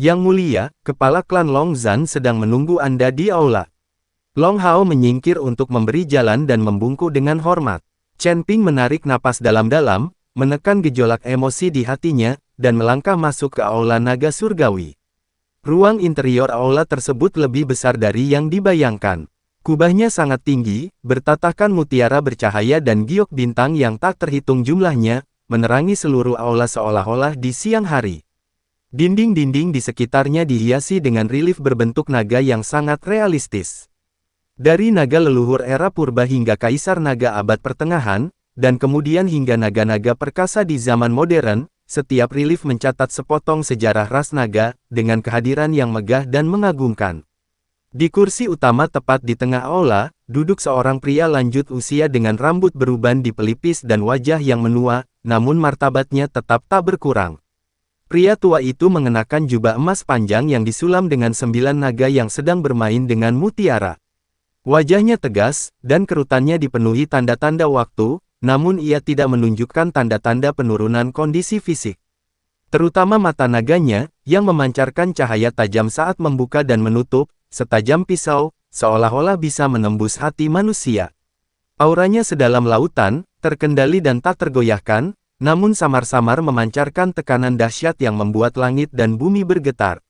Yang mulia, kepala klan Long Zan sedang menunggu Anda di aula. Long Hao menyingkir untuk memberi jalan dan membungkuk dengan hormat. Chen Ping menarik napas dalam-dalam, menekan gejolak emosi di hatinya, dan melangkah masuk ke aula naga surgawi. Ruang interior aula tersebut lebih besar dari yang dibayangkan. Kubahnya sangat tinggi, bertatahkan mutiara bercahaya dan giok bintang yang tak terhitung jumlahnya, menerangi seluruh aula seolah-olah di siang hari. Dinding-dinding di sekitarnya dihiasi dengan relief berbentuk naga yang sangat realistis. Dari naga leluhur era purba hingga kaisar naga abad pertengahan, dan kemudian hingga naga-naga perkasa di zaman modern, setiap relief mencatat sepotong sejarah ras naga, dengan kehadiran yang megah dan mengagumkan. Di kursi utama tepat di tengah aula, duduk seorang pria lanjut usia dengan rambut beruban di pelipis dan wajah yang menua, namun martabatnya tetap tak berkurang. Pria tua itu mengenakan jubah emas panjang yang disulam dengan 9 naga yang sedang bermain dengan mutiara. Wajahnya tegas, dan kerutannya dipenuhi tanda-tanda waktu, namun ia tidak menunjukkan tanda-tanda penurunan kondisi fisik. Terutama mata naganya, yang memancarkan cahaya tajam saat membuka dan menutup, setajam pisau, seolah-olah bisa menembus hati manusia. Auranya sedalam lautan, terkendali dan tak tergoyahkan, namun samar-samar memancarkan tekanan dahsyat yang membuat langit dan bumi bergetar.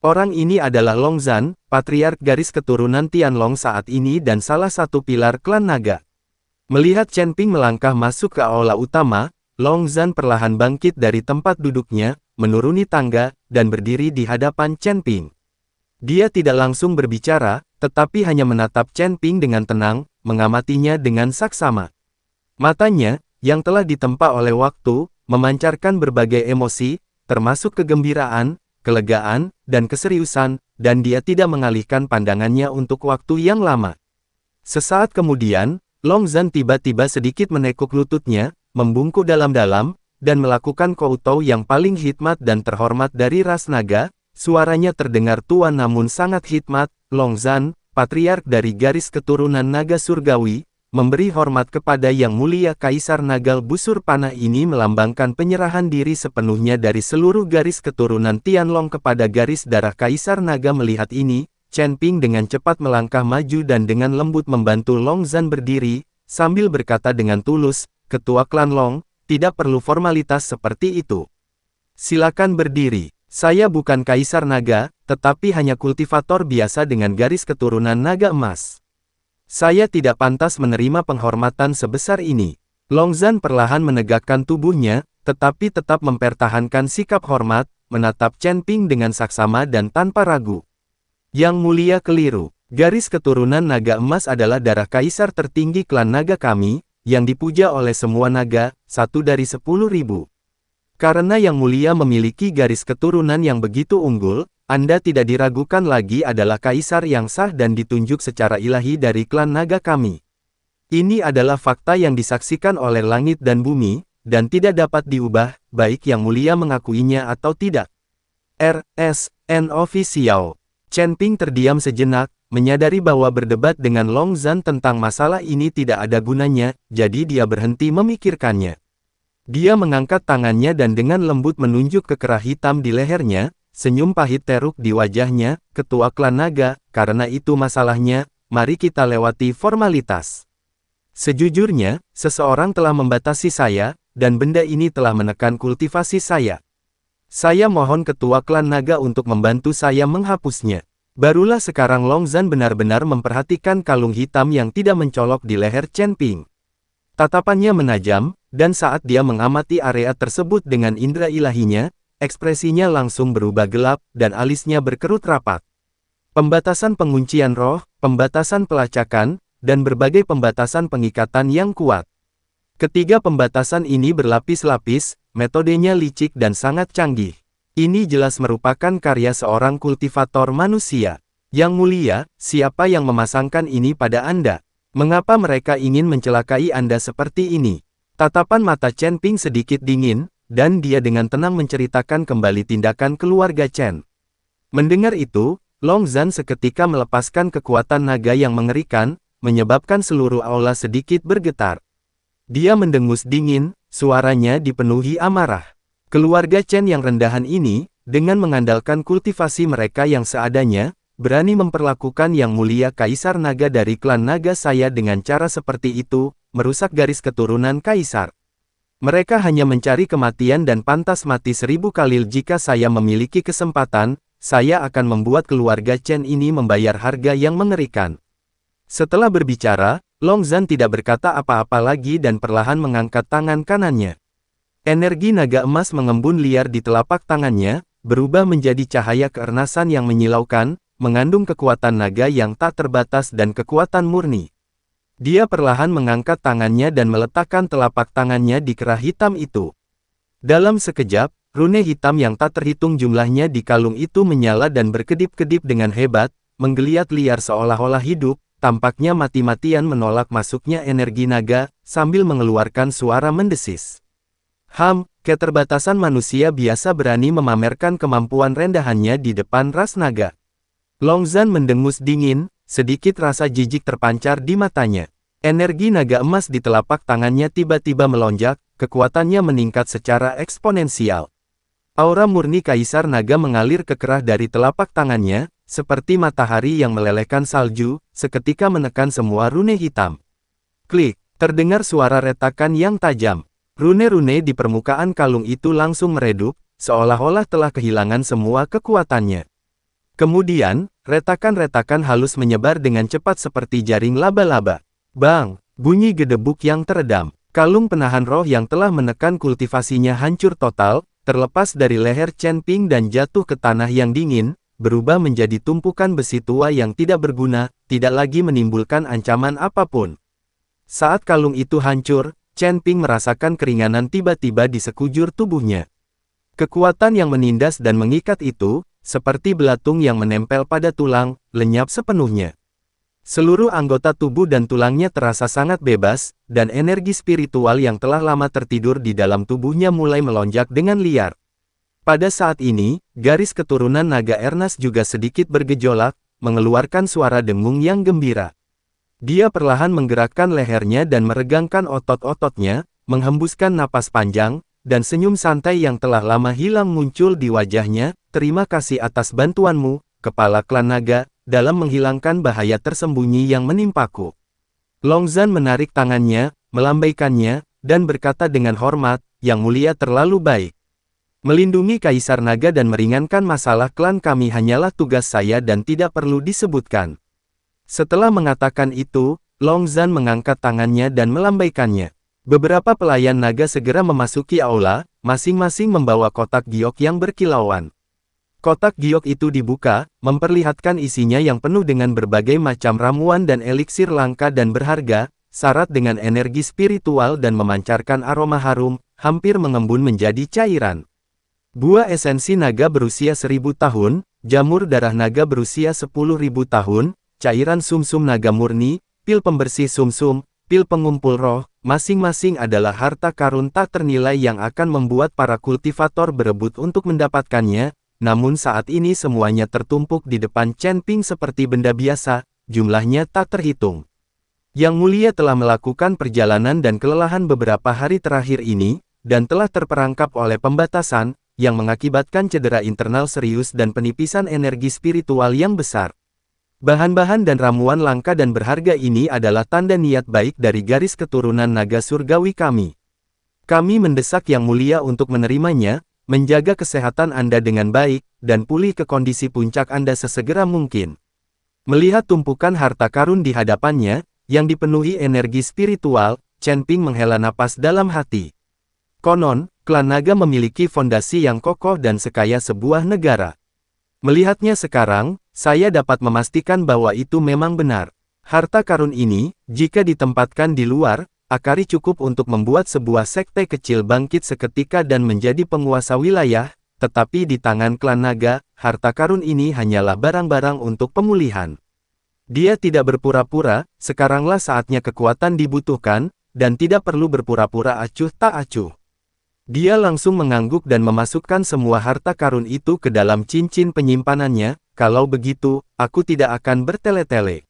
Orang ini adalah Long Zan, patriark garis keturunan Tianlong saat ini dan salah satu pilar klan naga. Melihat Chen Ping melangkah masuk ke aula utama, Long Zan perlahan bangkit dari tempat duduknya, menuruni tangga, dan berdiri di hadapan Chen Ping. Dia tidak langsung berbicara, tetapi hanya menatap Chen Ping dengan tenang, mengamatinya dengan saksama. Matanya, yang telah ditempa oleh waktu, memancarkan berbagai emosi, termasuk kegembiraan, kelegaan, dan keseriusan, dan dia tidak mengalihkan pandangannya untuk waktu yang lama. Sesaat kemudian, Long Zan tiba-tiba sedikit menekuk lututnya, membungkuk dalam-dalam, dan melakukan koutou yang paling hikmat dan terhormat dari ras naga. Suaranya terdengar tua namun sangat hikmat. Long Zan, patriark dari garis keturunan naga surgawi, memberi hormat kepada Yang Mulia Kaisar Naga Busur Panah ini melambangkan penyerahan diri sepenuhnya dari seluruh garis keturunan Tianlong kepada garis darah Kaisar Naga. Melihat ini, Chen Ping dengan cepat melangkah maju dan dengan lembut membantu Long Zan berdiri, sambil berkata dengan tulus, "Ketua klan Long, tidak perlu formalitas seperti itu. Silakan berdiri. Saya bukan Kaisar Naga, tetapi hanya kultivator biasa dengan garis keturunan naga emas. Saya tidak pantas menerima penghormatan sebesar ini." Long Zan perlahan menegakkan tubuhnya, tetapi tetap mempertahankan sikap hormat, menatap Chen Ping dengan saksama dan tanpa ragu. "Yang mulia keliru. Garis keturunan naga emas adalah darah kaisar tertinggi klan naga kami, yang dipuja oleh semua naga, 1 dari 10.000. Karena Yang Mulia memiliki garis keturunan yang begitu unggul, Anda tidak diragukan lagi adalah kaisar yang sah dan ditunjuk secara ilahi dari klan naga kami. Ini adalah fakta yang disaksikan oleh langit dan bumi, dan tidak dapat diubah, baik Yang Mulia mengakuinya atau tidak." RSN Official. Chen Ping terdiam sejenak, menyadari bahwa berdebat dengan Long Zan tentang masalah ini tidak ada gunanya, jadi dia berhenti memikirkannya. Dia mengangkat tangannya dan dengan lembut menunjuk ke kerah hitam di lehernya, senyum pahit teruk di wajahnya. "Ketua klan naga, karena itu masalahnya, mari kita lewati formalitas. Sejujurnya, seseorang telah membatasi saya, dan benda ini telah menekan kultivasi saya. Saya mohon ketua klan naga untuk membantu saya menghapusnya." Barulah sekarang Long Zan benar-benar memperhatikan kalung hitam yang tidak mencolok di leher Chen Ping. Tatapannya menajam, dan saat dia mengamati area tersebut dengan indera ilahinya, ekspresinya langsung berubah gelap, dan alisnya berkerut rapat. Pembatasan penguncian roh, pembatasan pelacakan, dan berbagai pembatasan pengikatan yang kuat. Ketiga pembatasan ini berlapis-lapis, metodenya licik dan sangat canggih. Ini jelas merupakan karya seorang kultivator manusia. Yang Mulia, siapa yang memasangkan ini pada Anda? Mengapa mereka ingin mencelakai Anda seperti ini? Tatapan mata Chen Ping sedikit dingin, dan dia dengan tenang menceritakan kembali tindakan keluarga Chen. Mendengar itu, Long Zan seketika melepaskan kekuatan naga yang mengerikan, menyebabkan seluruh aula sedikit bergetar. Dia mendengus dingin, suaranya dipenuhi amarah. Keluarga Chen yang rendahan ini, dengan mengandalkan kultivasi mereka yang seadanya, berani memperlakukan Yang Mulia Kaisar Naga dari klan naga saya dengan cara seperti itu, merusak garis keturunan Kaisar. Mereka hanya mencari kematian dan pantas mati 1000 kali. Jika saya memiliki kesempatan, saya akan membuat keluarga Chen ini membayar harga yang mengerikan. Setelah berbicara, Long Zhan tidak berkata apa-apa lagi dan perlahan mengangkat tangan kanannya. Energi naga emas mengembun liar di telapak tangannya, berubah menjadi cahaya keernasan yang menyilaukan, mengandung kekuatan naga yang tak terbatas dan kekuatan murni. Dia perlahan mengangkat tangannya dan meletakkan telapak tangannya di kerah hitam itu. Dalam sekejap, rune hitam yang tak terhitung jumlahnya di kalung itu menyala dan berkedip-kedip dengan hebat, menggeliat liar seolah-olah hidup, tampaknya mati-matian menolak masuknya energi naga, sambil mengeluarkan suara mendesis. Keterbatasan manusia biasa berani memamerkan kemampuan rendahannya di depan ras naga. Long Zhan mendengus dingin, sedikit rasa jijik terpancar di matanya. Energi naga emas di telapak tangannya tiba-tiba melonjak, kekuatannya meningkat secara eksponensial. Aura murni Kaisar Naga mengalir ke kerah dari telapak tangannya, seperti matahari yang melelehkan salju, seketika menekan semua rune hitam. Klik, terdengar suara retakan yang tajam. Rune-rune di permukaan kalung itu langsung meredup, seolah-olah telah kehilangan semua kekuatannya. Kemudian, retakan-retakan halus menyebar dengan cepat seperti jaring laba-laba. Bang! Bunyi gedebuk yang teredam. Kalung penahan roh yang telah menekan kultivasinya hancur total, terlepas dari leher Chen Ping dan jatuh ke tanah yang dingin, berubah menjadi tumpukan besi tua yang tidak berguna, tidak lagi menimbulkan ancaman apapun. Saat kalung itu hancur, Chen Ping merasakan keringanan tiba-tiba di sekujur tubuhnya. Kekuatan yang menindas dan mengikat itu, seperti belatung yang menempel pada tulang, lenyap sepenuhnya. Seluruh anggota tubuh dan tulangnya terasa sangat bebas, dan energi spiritual yang telah lama tertidur di dalam tubuhnya mulai melonjak dengan liar. Pada saat ini, garis keturunan naga Ernest juga sedikit bergejolak, mengeluarkan suara dengung yang gembira. Dia perlahan menggerakkan lehernya dan meregangkan otot-ototnya, menghembuskan napas panjang, dan senyum santai yang telah lama hilang muncul di wajahnya. Terima kasih atas bantuanmu, Kepala Klan Naga, dalam menghilangkan bahaya tersembunyi yang menimpaku. Long Zhan menarik tangannya, melambaikannya, dan berkata dengan hormat, Yang Mulia terlalu baik. Melindungi Kaisar Naga dan meringankan masalah klan kami hanyalah tugas saya dan tidak perlu disebutkan. Setelah mengatakan itu, Long Zhan mengangkat tangannya dan melambaikannya. Beberapa pelayan naga segera memasuki aula, masing-masing membawa kotak giok yang berkilauan. Kotak giok itu dibuka, memperlihatkan isinya yang penuh dengan berbagai macam ramuan dan eliksir langka dan berharga, syarat dengan energi spiritual dan memancarkan aroma harum, hampir mengembun menjadi cairan. Buah esensi naga berusia 1000 tahun, jamur darah naga berusia 10.000 tahun, cairan sumsum naga murni, pil pembersih sumsum, pil pengumpul roh, masing-masing adalah harta karun tak ternilai yang akan membuat para kultivator berebut untuk mendapatkannya. Namun saat ini semuanya tertumpuk di depan Chen Ping seperti benda biasa, jumlahnya tak terhitung. Yang Mulia telah melakukan perjalanan dan kelelahan beberapa hari terakhir ini, dan telah terperangkap oleh pembatasan, yang mengakibatkan cedera internal serius dan penipisan energi spiritual yang besar. Bahan-bahan dan ramuan langka dan berharga ini adalah tanda niat baik dari garis keturunan naga surgawi kami. Kami mendesak Yang Mulia untuk menerimanya, menjaga kesehatan Anda dengan baik, dan pulih ke kondisi puncak Anda sesegera mungkin. Melihat tumpukan harta karun di hadapannya, yang dipenuhi energi spiritual, Chen Ping menghela napas dalam hati. Konon, klan naga memiliki fondasi yang kokoh dan sekaya sebuah negara. Melihatnya sekarang, saya dapat memastikan bahwa itu memang benar. Harta karun ini, jika ditempatkan di luar, Akari cukup untuk membuat sebuah sekte kecil bangkit seketika dan menjadi penguasa wilayah, tetapi di tangan klan naga, harta karun ini hanyalah barang-barang untuk pemulihan. Dia tidak berpura-pura, sekaranglah saatnya kekuatan dibutuhkan, dan tidak perlu berpura-pura acuh tak acuh. Dia langsung mengangguk dan memasukkan semua harta karun itu ke dalam cincin penyimpanannya. Kalau begitu, aku tidak akan bertele-tele.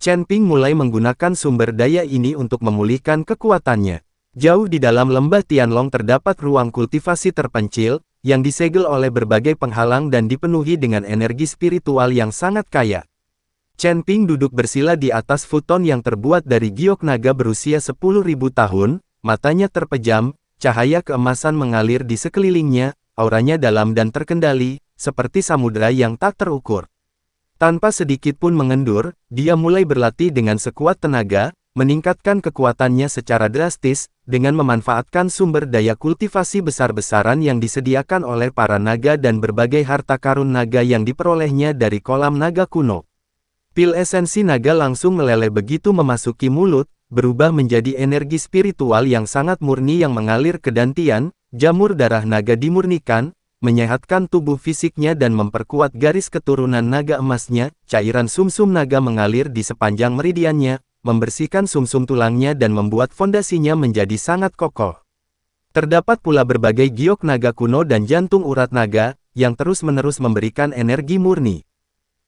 Chen Ping mulai menggunakan sumber daya ini untuk memulihkan kekuatannya. Jauh di dalam lembah Tianlong terdapat ruang kultivasi terpencil, yang disegel oleh berbagai penghalang dan dipenuhi dengan energi spiritual yang sangat kaya. Chen Ping duduk bersila di atas futon yang terbuat dari giok naga berusia 10.000 tahun, matanya terpejam, cahaya keemasan mengalir di sekelilingnya, auranya dalam dan terkendali, seperti samudera yang tak terukur. Tanpa sedikit pun mengendur, dia mulai berlatih dengan sekuat tenaga, meningkatkan kekuatannya secara drastis, dengan memanfaatkan sumber daya kultivasi besar-besaran yang disediakan oleh para naga dan berbagai harta karun naga yang diperolehnya dari kolam naga kuno. Pil esensi naga langsung meleleh begitu memasuki mulut, berubah menjadi energi spiritual yang sangat murni yang mengalir ke dantian, jamur darah naga dimurnikan, menyehatkan tubuh fisiknya dan memperkuat garis keturunan naga emasnya, cairan sumsum naga mengalir di sepanjang meridiannya, membersihkan sumsum tulangnya dan membuat fondasinya menjadi sangat kokoh. Terdapat pula berbagai giok naga kuno dan jantung urat naga, yang terus-menerus memberikan energi murni.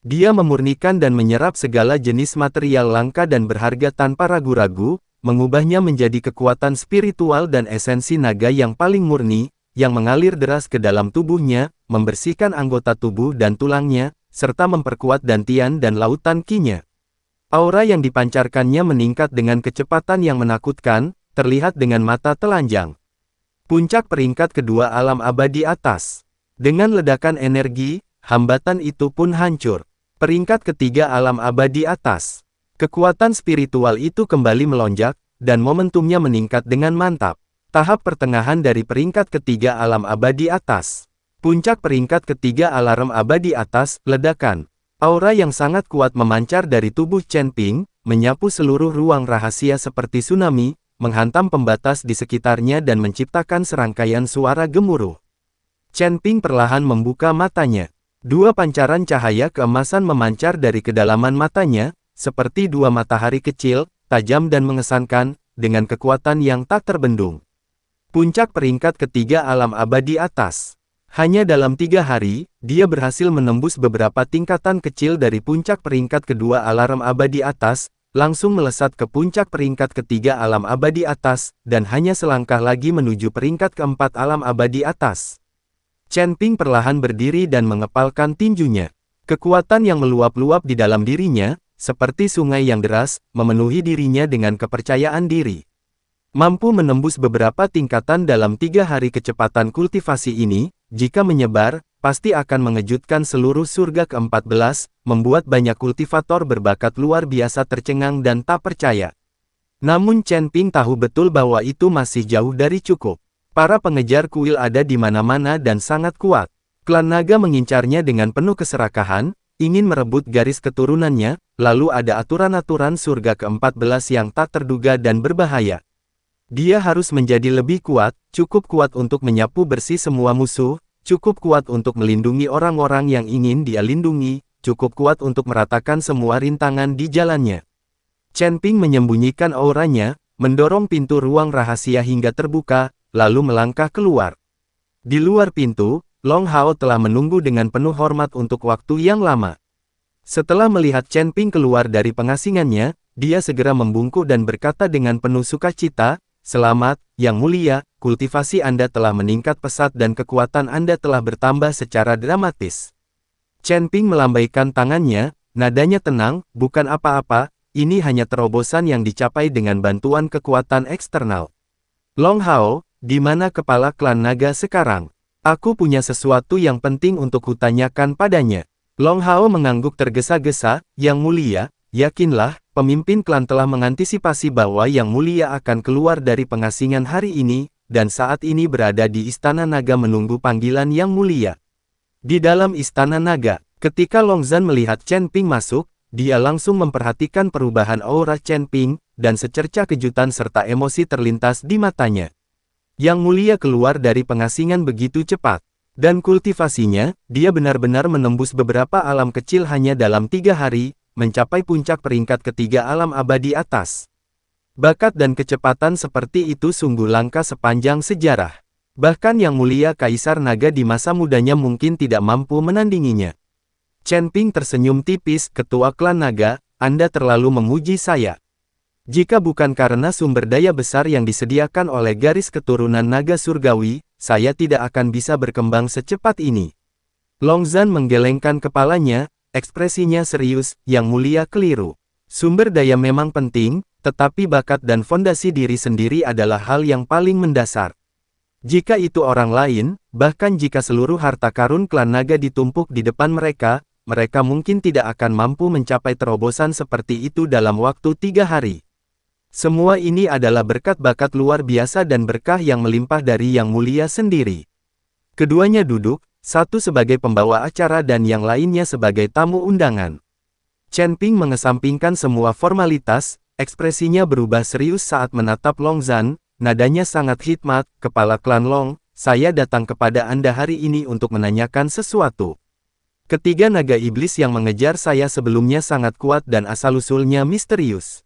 Dia memurnikan dan menyerap segala jenis material langka dan berharga tanpa ragu-ragu, mengubahnya menjadi kekuatan spiritual dan esensi naga yang paling murni, yang mengalir deras ke dalam tubuhnya, membersihkan anggota tubuh dan tulangnya, serta memperkuat dantian dan lautan Qi-nya. Aura yang dipancarkannya meningkat dengan kecepatan yang menakutkan, terlihat dengan mata telanjang. Puncak peringkat kedua alam abadi atas. Dengan ledakan energi, hambatan itu pun hancur. Peringkat ketiga alam abadi atas. Kekuatan spiritual itu kembali melonjak, dan momentumnya meningkat dengan mantap. Tahap pertengahan dari peringkat ketiga alam abadi atas. Puncak peringkat ketiga alarm abadi atas, ledakan. Aura yang sangat kuat memancar dari tubuh Chen Ping, menyapu seluruh ruang rahasia seperti tsunami, menghantam pembatas di sekitarnya dan menciptakan serangkaian suara gemuruh. Chen Ping perlahan membuka matanya. Dua pancaran cahaya keemasan memancar dari kedalaman matanya, seperti dua matahari kecil, tajam dan mengesankan, dengan kekuatan yang tak terbendung. Puncak peringkat ketiga alam abadi atas. Hanya dalam 3 hari, dia berhasil menembus beberapa tingkatan kecil dari puncak peringkat kedua alarm abadi atas, langsung melesat ke puncak peringkat ketiga alam abadi atas, dan hanya selangkah lagi menuju peringkat keempat alam abadi atas. Chen Ping perlahan berdiri dan mengepalkan tinjunya. Kekuatan yang meluap-luap di dalam dirinya, seperti sungai yang deras, memenuhi dirinya dengan kepercayaan diri. Mampu menembus beberapa tingkatan dalam 3 hari kecepatan kultivasi ini, jika menyebar, pasti akan mengejutkan seluruh surga ke-14, membuat banyak kultivator berbakat luar biasa tercengang dan tak percaya. Namun Chen Ping tahu betul bahwa itu masih jauh dari cukup. Para pengejar kuil ada di mana-mana dan sangat kuat. Klan naga mengincarnya dengan penuh keserakahan, ingin merebut garis keturunannya, lalu ada aturan-aturan surga ke-14 yang tak terduga dan berbahaya. Dia harus menjadi lebih kuat, cukup kuat untuk menyapu bersih semua musuh, cukup kuat untuk melindungi orang-orang yang ingin dia lindungi, cukup kuat untuk meratakan semua rintangan di jalannya. Chen Ping menyembunyikan auranya, mendorong pintu ruang rahasia hingga terbuka, lalu melangkah keluar. Di luar pintu, Long Hao telah menunggu dengan penuh hormat untuk waktu yang lama. Setelah melihat Chen Ping keluar dari pengasingannya, dia segera membungkuk dan berkata dengan penuh sukacita, "Selamat, Yang Mulia, kultivasi Anda telah meningkat pesat dan kekuatan Anda telah bertambah secara dramatis." Chen Ping melambaikan tangannya, nadanya tenang, "Bukan apa-apa, ini hanya terobosan yang dicapai dengan bantuan kekuatan eksternal." "Long Hao, di mana kepala klan naga sekarang? Aku punya sesuatu yang penting untuk kutanyakan padanya." Long Hao mengangguk tergesa-gesa, "Yang Mulia, yakinlah, pemimpin klan telah mengantisipasi bahwa Yang Mulia akan keluar dari pengasingan hari ini, dan saat ini berada di Istana Naga menunggu panggilan Yang Mulia." Di dalam Istana Naga, ketika Long Zhan melihat Chen Ping masuk, dia langsung memperhatikan perubahan aura Chen Ping, dan secercah kejutan serta emosi terlintas di matanya. Yang Mulia keluar dari pengasingan begitu cepat. Dan kultivasinya, dia benar-benar menembus beberapa alam kecil hanya dalam 3 hari, mencapai puncak peringkat ketiga alam abadi atas. Bakat dan kecepatan seperti itu sungguh langka sepanjang sejarah. Bahkan Yang Mulia Kaisar Naga di masa mudanya mungkin tidak mampu menandinginya. Chen Ping tersenyum tipis, "Ketua Klan Naga, Anda terlalu memuji saya. Jika bukan karena sumber daya besar yang disediakan oleh garis keturunan naga surgawi, saya tidak akan bisa berkembang secepat ini. Long Zhan menggelengkan kepalanya, ekspresinya serius, Yang Mulia keliru. Sumber daya memang penting, tetapi bakat dan fondasi diri sendiri adalah hal yang paling mendasar. Jika itu orang lain, bahkan jika seluruh harta karun klan naga ditumpuk di depan mereka, mereka mungkin tidak akan mampu mencapai terobosan seperti itu dalam waktu 3 hari. Semua ini adalah berkat bakat luar biasa dan berkah yang melimpah dari Yang Mulia sendiri. Keduanya duduk, satu sebagai pembawa acara dan yang lainnya sebagai tamu undangan. Chen Ping mengesampingkan semua formalitas, ekspresinya berubah serius saat menatap Long Zhan. Nadanya sangat hikmat, kepala klan Long, saya datang kepada Anda hari ini untuk menanyakan sesuatu. Ketiga naga iblis yang mengejar saya sebelumnya sangat kuat dan asal-usulnya misterius.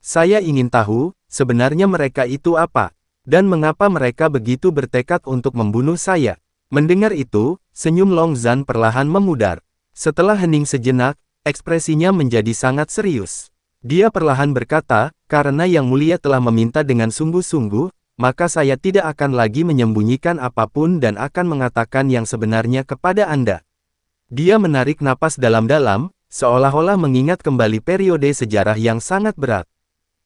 Saya ingin tahu, sebenarnya mereka itu apa? Dan mengapa mereka begitu bertekad untuk membunuh saya? Mendengar itu, senyum Long Zhan perlahan memudar. Setelah hening sejenak, ekspresinya menjadi sangat serius. Dia perlahan berkata, karena Yang Mulia telah meminta dengan sungguh-sungguh, maka saya tidak akan lagi menyembunyikan apapun dan akan mengatakan yang sebenarnya kepada Anda. Dia menarik napas dalam-dalam, seolah-olah mengingat kembali periode sejarah yang sangat berat.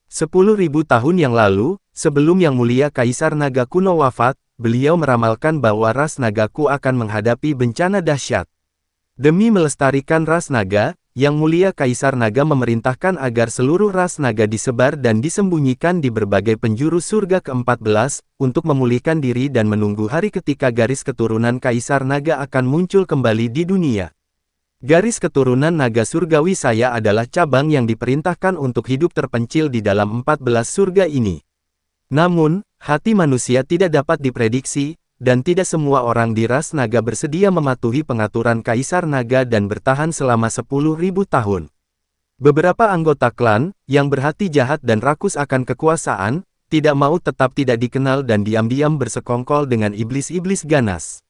10.000 tahun yang lalu, sebelum Yang Mulia Kaisar Naga Kuno wafat, beliau meramalkan bahwa ras nagaku akan menghadapi bencana dahsyat. Demi melestarikan ras naga, Yang Mulia Kaisar Naga memerintahkan agar seluruh ras naga disebar dan disembunyikan di berbagai penjuru surga ke-14, untuk memulihkan diri dan menunggu hari ketika garis keturunan Kaisar Naga akan muncul kembali di dunia. Garis keturunan naga surgawi saya adalah cabang yang diperintahkan untuk hidup terpencil di dalam 14 surga ini. Namun, hati manusia tidak dapat diprediksi, dan tidak semua orang di ras naga bersedia mematuhi pengaturan Kaisar Naga dan bertahan selama 10.000 tahun. Beberapa anggota klan, yang berhati jahat dan rakus akan kekuasaan, tidak mau tetap tidak dikenal dan diam-diam bersekongkol dengan iblis-iblis ganas.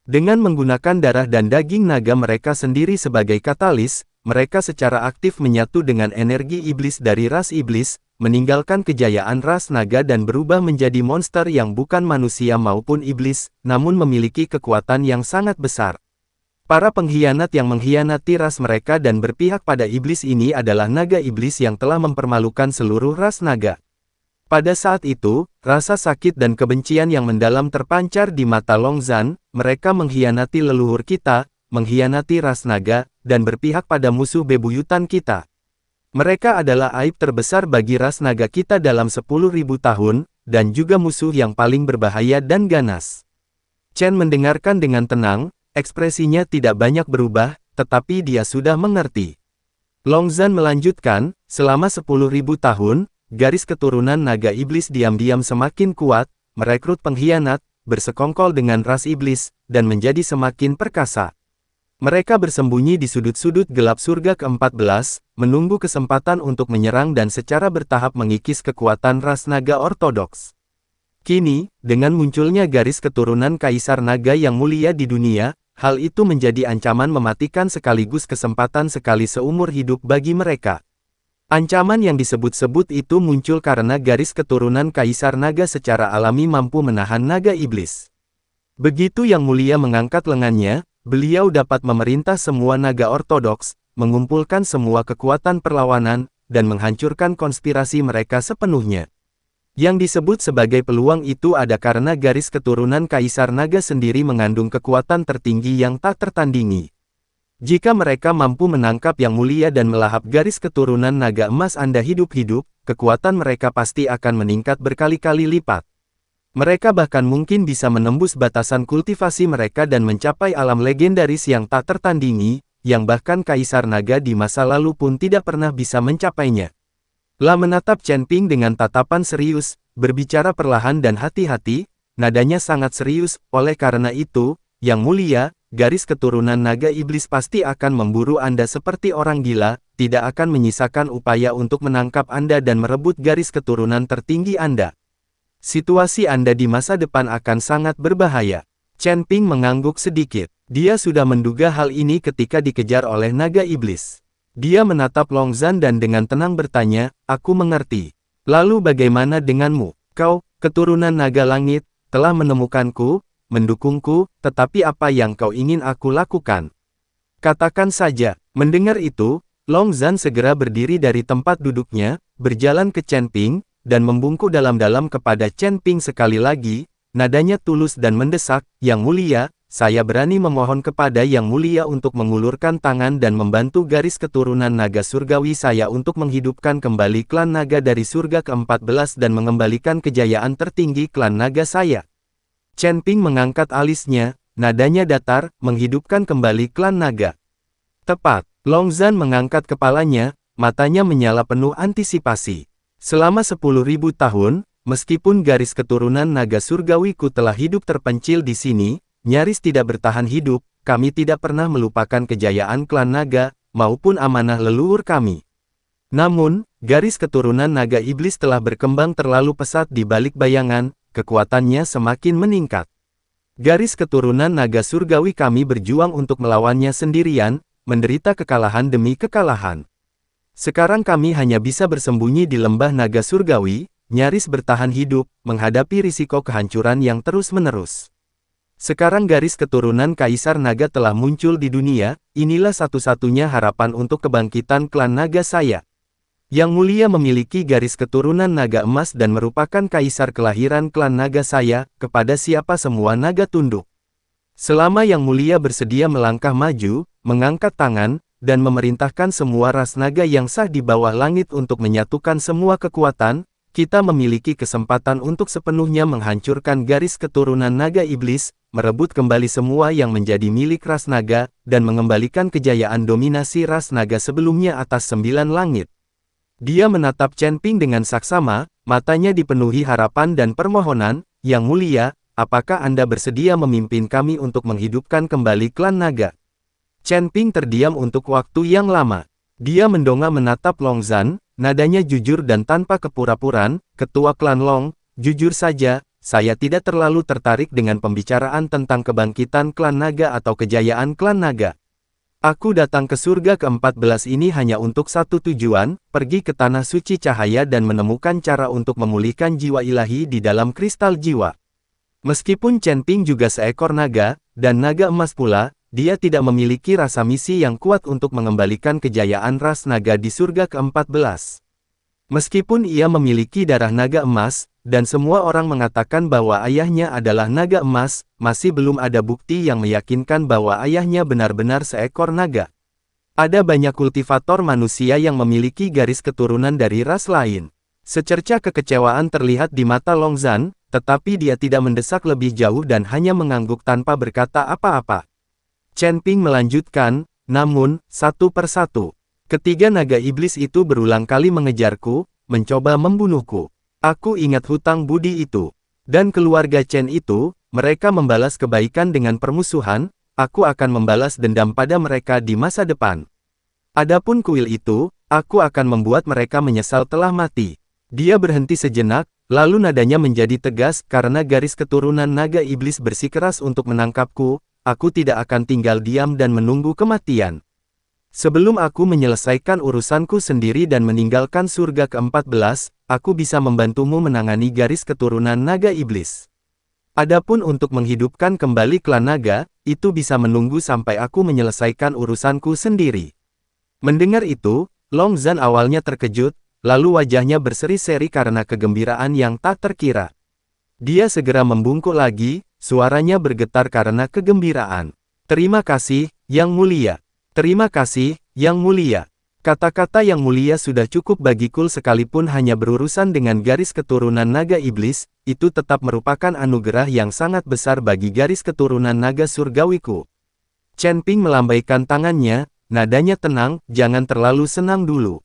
Dengan menggunakan darah dan daging naga mereka sendiri sebagai katalis, mereka secara aktif menyatu dengan energi iblis dari ras iblis, meninggalkan kejayaan ras naga dan berubah menjadi monster yang bukan manusia maupun iblis, namun memiliki kekuatan yang sangat besar. Para pengkhianat yang mengkhianati ras mereka dan berpihak pada iblis ini adalah naga iblis yang telah mempermalukan seluruh ras naga. Pada saat itu, rasa sakit dan kebencian yang mendalam terpancar di mata Long Zhan. Mereka mengkhianati leluhur kita, mengkhianati ras naga, dan berpihak pada musuh bebuyutan kita. Mereka adalah aib terbesar bagi ras naga kita dalam 10.000 tahun, dan juga musuh yang paling berbahaya dan ganas. Chen mendengarkan dengan tenang, ekspresinya tidak banyak berubah, tetapi dia sudah mengerti. Long Zhan melanjutkan, selama 10.000 tahun, garis keturunan naga iblis diam-diam semakin kuat, merekrut pengkhianat, bersekongkol dengan ras iblis, dan menjadi semakin perkasa. Mereka bersembunyi di sudut-sudut gelap surga ke-14, menunggu kesempatan untuk menyerang dan secara bertahap mengikis kekuatan ras naga ortodoks. Kini, dengan munculnya garis keturunan Kaisar Naga yang mulia di dunia, hal itu menjadi ancaman mematikan sekaligus kesempatan sekali seumur hidup bagi mereka. Ancaman yang disebut-sebut itu muncul karena garis keturunan Kaisar Naga secara alami mampu menahan naga iblis. Begitu Yang Mulia mengangkat lengannya, beliau dapat memerintah semua naga ortodoks, mengumpulkan semua kekuatan perlawanan, dan menghancurkan konspirasi mereka sepenuhnya. Yang disebut sebagai peluang itu ada karena garis keturunan Kaisar Naga sendiri mengandung kekuatan tertinggi yang tak tertandingi. Jika mereka mampu menangkap Yang Mulia dan melahap garis keturunan naga emas Anda hidup-hidup, kekuatan mereka pasti akan meningkat berkali-kali lipat. Mereka bahkan mungkin bisa menembus batasan kultivasi mereka dan mencapai alam legendaris yang tak tertandingi, yang bahkan Kaisar Naga di masa lalu pun tidak pernah bisa mencapainya. La menatap Chen Ping dengan tatapan serius, berbicara perlahan dan hati-hati, nadanya sangat serius, oleh karena itu, Yang Mulia, garis keturunan naga iblis pasti akan memburu Anda seperti orang gila, tidak akan menyisakan upaya untuk menangkap Anda dan merebut garis keturunan tertinggi Anda. Situasi Anda di masa depan akan sangat berbahaya. Chen Ping mengangguk sedikit. Dia sudah menduga hal ini ketika dikejar oleh naga iblis. Dia menatap Long Zhan dan dengan tenang bertanya, "Aku mengerti. Lalu bagaimana denganmu? Kau, keturunan naga langit, telah menemukanku, mendukungku, tetapi apa yang kau ingin aku lakukan? Katakan saja." Mendengar itu, Long Zhan segera berdiri dari tempat duduknya, berjalan ke Chen Ping, dan membungkuk dalam-dalam kepada Chen Ping sekali lagi, nadanya tulus dan mendesak, "Yang Mulia, saya berani memohon kepada Yang Mulia untuk mengulurkan tangan dan membantu garis keturunan naga surgawi saya untuk menghidupkan kembali klan naga dari surga ke-14 dan mengembalikan kejayaan tertinggi klan naga saya." Chen Ping mengangkat alisnya, nadanya datar, "Menghidupkan kembali klan naga." Tepat. Long Zhan mengangkat kepalanya, matanya menyala penuh antisipasi. "Selama 10.000 tahun, meskipun garis keturunan naga surgawiku telah hidup terpencil di sini, nyaris tidak bertahan hidup, kami tidak pernah melupakan kejayaan klan naga, maupun amanah leluhur kami. Namun, garis keturunan naga iblis telah berkembang terlalu pesat di balik bayangan, kekuatannya semakin meningkat. Garis keturunan naga surgawi kami berjuang untuk melawannya sendirian, menderita kekalahan demi kekalahan. Sekarang kami hanya bisa bersembunyi di lembah naga surgawi, nyaris bertahan hidup, menghadapi risiko kehancuran yang terus-menerus. Sekarang garis keturunan Kaisar Naga telah muncul di dunia, inilah satu-satunya harapan untuk kebangkitan klan naga saya. Yang Mulia memiliki garis keturunan naga emas dan merupakan kaisar kelahiran klan naga saya, kepada siapa semua naga tunduk. Selama Yang Mulia bersedia melangkah maju, mengangkat tangan, dan memerintahkan semua ras naga yang sah di bawah langit untuk menyatukan semua kekuatan, kita memiliki kesempatan untuk sepenuhnya menghancurkan garis keturunan naga iblis, merebut kembali semua yang menjadi milik ras naga, dan mengembalikan kejayaan dominasi ras naga sebelumnya atas 9 langit. Dia menatap Chen Ping dengan saksama, matanya dipenuhi harapan dan permohonan, "Yang Mulia, apakah Anda bersedia memimpin kami untuk menghidupkan kembali klan naga?" Chen Ping terdiam untuk waktu yang lama. Dia mendongak menatap Long Zhan, nadanya jujur dan tanpa kepura-puraan, "Ketua klan Long, jujur saja, saya tidak terlalu tertarik dengan pembicaraan tentang kebangkitan klan naga atau kejayaan klan naga. Aku datang ke surga ke-14 ini hanya untuk satu tujuan, pergi ke tanah suci cahaya dan menemukan cara untuk memulihkan jiwa ilahi di dalam kristal jiwa." Meskipun Chen Ping juga seekor naga, dan naga emas pula, dia tidak memiliki rasa misi yang kuat untuk mengembalikan kejayaan ras naga di surga ke-14. Meskipun ia memiliki darah naga emas, dan semua orang mengatakan bahwa ayahnya adalah naga emas, masih belum ada bukti yang meyakinkan bahwa ayahnya benar-benar seekor naga. Ada banyak kultivator manusia yang memiliki garis keturunan dari ras lain. Secerca kekecewaan terlihat di mata Long Zhan, tetapi dia tidak mendesak lebih jauh dan hanya mengangguk tanpa berkata apa-apa. Chen Ping melanjutkan, "Namun, satu persatu, ketiga naga iblis itu berulang kali mengejarku, mencoba membunuhku. Aku ingat hutang budi itu. Dan keluarga Chen itu, mereka membalas kebaikan dengan permusuhan, aku akan membalas dendam pada mereka di masa depan. Adapun kuil itu, aku akan membuat mereka menyesal telah mati." Dia berhenti sejenak, lalu nadanya menjadi tegas, "Karena garis keturunan naga iblis bersikeras untuk menangkapku, aku tidak akan tinggal diam dan menunggu kematian. Sebelum aku menyelesaikan urusanku sendiri dan meninggalkan surga ke-14, aku bisa membantumu menangani garis keturunan naga iblis. Adapun untuk menghidupkan kembali klan naga, itu bisa menunggu sampai aku menyelesaikan urusanku sendiri." Mendengar itu, Long Zhan awalnya terkejut, lalu wajahnya berseri-seri karena kegembiraan yang tak terkira. Dia segera membungkuk lagi, suaranya bergetar karena kegembiraan. "Terima kasih, Yang Mulia. Terima kasih, Yang Mulia." Kata-kata Yang Mulia sudah cukup bagiku sekalipun hanya berurusan dengan garis keturunan naga iblis, itu tetap merupakan anugerah yang sangat besar bagi garis keturunan naga surgawiku. Chen Ping melambaikan tangannya, nadanya tenang, "Jangan terlalu senang dulu.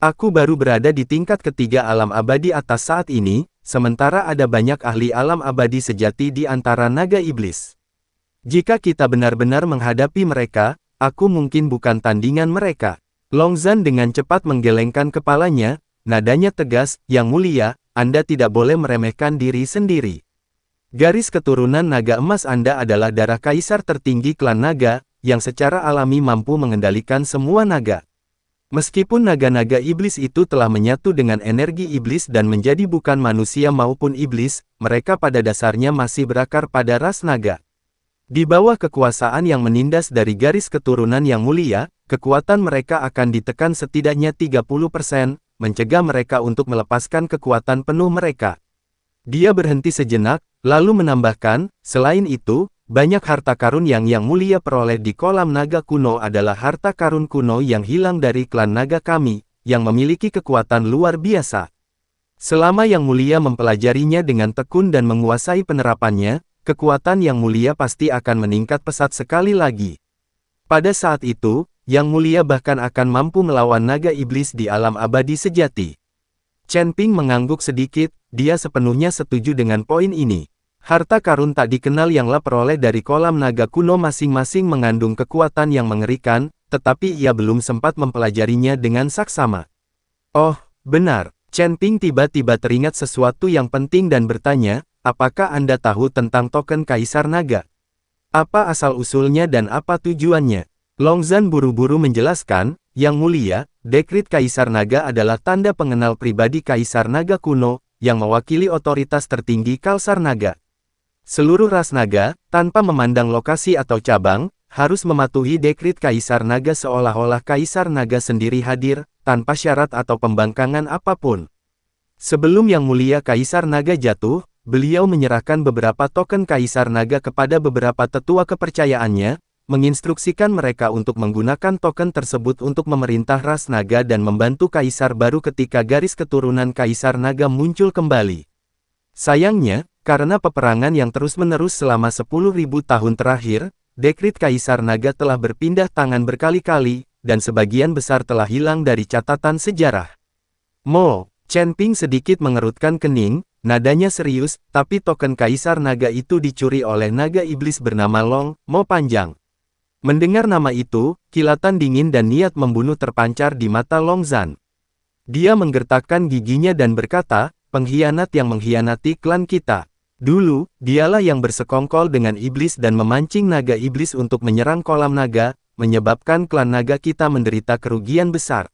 Aku baru berada di tingkat ketiga alam abadi atas saat ini, sementara ada banyak ahli alam abadi sejati di antara naga iblis. Jika kita benar-benar menghadapi mereka, aku mungkin bukan tandingan mereka." Long Zhan dengan cepat menggelengkan kepalanya, nadanya tegas, "Yang Mulia, Anda tidak boleh meremehkan diri sendiri. Garis keturunan naga emas Anda adalah darah kaisar tertinggi klan naga, yang secara alami mampu mengendalikan semua naga. Meskipun naga-naga iblis itu telah menyatu dengan energi iblis dan menjadi bukan manusia maupun iblis, mereka pada dasarnya masih berakar pada ras naga. Di bawah kekuasaan yang menindas dari garis keturunan yang mulia, kekuatan mereka akan ditekan setidaknya 30%, mencegah mereka untuk melepaskan kekuatan penuh mereka. Dia berhenti sejenak, lalu menambahkan, selain itu, banyak harta karun yang mulia peroleh di kolam naga kuno adalah harta karun kuno yang hilang dari klan naga kami, yang memiliki kekuatan luar biasa. Selama yang mulia mempelajarinya dengan tekun dan menguasai penerapannya, kekuatan yang mulia pasti akan meningkat pesat sekali lagi. Pada saat itu, yang mulia bahkan akan mampu melawan naga iblis di alam abadi sejati. Chen Ping mengangguk sedikit, dia sepenuhnya setuju dengan poin ini. Harta karun tak dikenal yang La peroleh dari kolam naga kuno masing-masing mengandung kekuatan yang mengerikan, tetapi ia belum sempat mempelajarinya dengan saksama. Oh, benar. Chen Ping tiba-tiba teringat sesuatu yang penting dan bertanya, apakah Anda tahu tentang token Kaisar Naga? Apa asal-usulnya dan apa tujuannya? Long Zhan buru-buru menjelaskan, Yang Mulia, dekrit Kaisar Naga adalah tanda pengenal pribadi Kaisar Naga kuno, yang mewakili otoritas tertinggi Kalsar Naga. Seluruh ras naga, tanpa memandang lokasi atau cabang, harus mematuhi dekrit Kaisar Naga seolah-olah Kaisar Naga sendiri hadir, tanpa syarat atau pembangkangan apapun. Sebelum Yang Mulia Kaisar Naga jatuh, beliau menyerahkan beberapa token Kaisar Naga kepada beberapa tetua kepercayaannya, menginstruksikan mereka untuk menggunakan token tersebut untuk memerintah ras naga dan membantu Kaisar baru ketika garis keturunan Kaisar Naga muncul kembali. Sayangnya, karena peperangan yang terus-menerus selama 10.000 tahun terakhir, dekrit Kaisar Naga telah berpindah tangan berkali-kali, dan sebagian besar telah hilang dari catatan sejarah. Chen Ping sedikit mengerutkan kening, nadanya serius, tapi token Kaisar Naga itu dicuri oleh naga iblis bernama Long Mo Panjang. Mendengar nama itu, kilatan dingin dan niat membunuh terpancar di mata Long Zhan. Dia menggertakkan giginya dan berkata, pengkhianat yang mengkhianati klan kita. Dulu, dialah yang bersekongkol dengan iblis dan memancing naga iblis untuk menyerang kolam naga, menyebabkan klan naga kita menderita kerugian besar.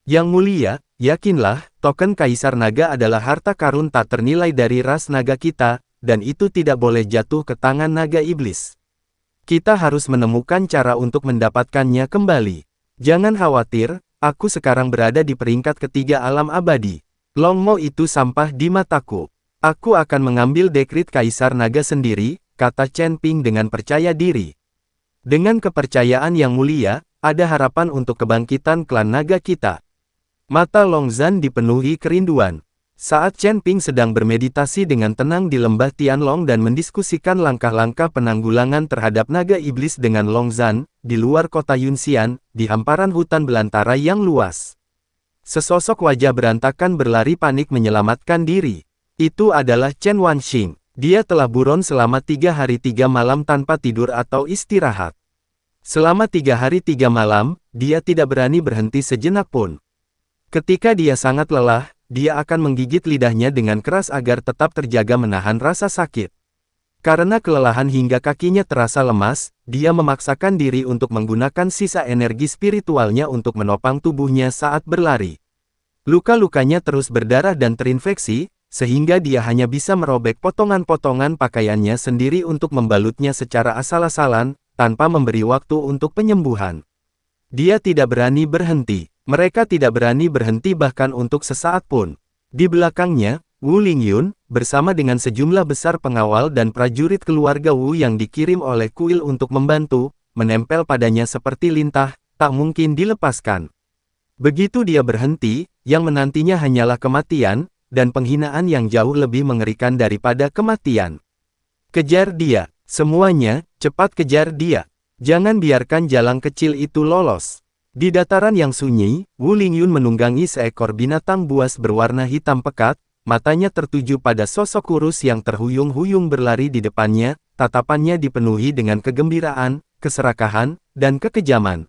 Yang Mulia, yakinlah, token Kaisar Naga adalah harta karun tak ternilai dari ras naga kita, dan itu tidak boleh jatuh ke tangan naga iblis. Kita harus menemukan cara untuk mendapatkannya kembali. Jangan khawatir, aku sekarang berada di peringkat ketiga alam abadi. Long Mo itu sampah di mataku. Aku akan mengambil dekrit Kaisar Naga sendiri, kata Chen Ping dengan percaya diri. Dengan kepercayaan yang mulia, ada harapan untuk kebangkitan klan naga kita. Mata Long Zhan dipenuhi kerinduan. Saat Chen Ping sedang bermeditasi dengan tenang di lembah Tianlong dan mendiskusikan langkah-langkah penanggulangan terhadap naga iblis dengan Long Zhan, di luar kota Yunxian, di hamparan hutan belantara yang luas. Sesosok wajah berantakan berlari panik menyelamatkan diri. Itu adalah Chen Wanxing. Dia telah buron selama 3 hari 3 malam tanpa tidur atau istirahat. Selama 3 hari 3 malam, dia tidak berani berhenti sejenak pun. Ketika dia sangat lelah, dia akan menggigit lidahnya dengan keras agar tetap terjaga menahan rasa sakit. Karena kelelahan hingga kakinya terasa lemas, dia memaksakan diri untuk menggunakan sisa energi spiritualnya untuk menopang tubuhnya saat berlari. Luka-lukanya terus berdarah dan terinfeksi, sehingga dia hanya bisa merobek potongan-potongan pakaiannya sendiri untuk membalutnya secara asal-asalan, tanpa memberi waktu untuk penyembuhan. Dia tidak berani berhenti. Mereka tidak berani berhenti bahkan untuk sesaat pun. Di belakangnya, Wu Lingyun, bersama dengan sejumlah besar pengawal dan prajurit keluarga Wu yang dikirim oleh kuil untuk membantu, menempel padanya seperti lintah, tak mungkin dilepaskan. Begitu dia berhenti, yang menantinya hanyalah kematian, dan penghinaan yang jauh lebih mengerikan daripada kematian. Kejar dia, semuanya, cepat kejar dia. Jangan biarkan jalang kecil itu lolos. Di dataran yang sunyi, Wu Lingyun menunggangi seekor binatang buas berwarna hitam pekat, matanya tertuju pada sosok kurus yang terhuyung-huyung berlari di depannya, tatapannya dipenuhi dengan kegembiraan, keserakahan, dan kekejaman.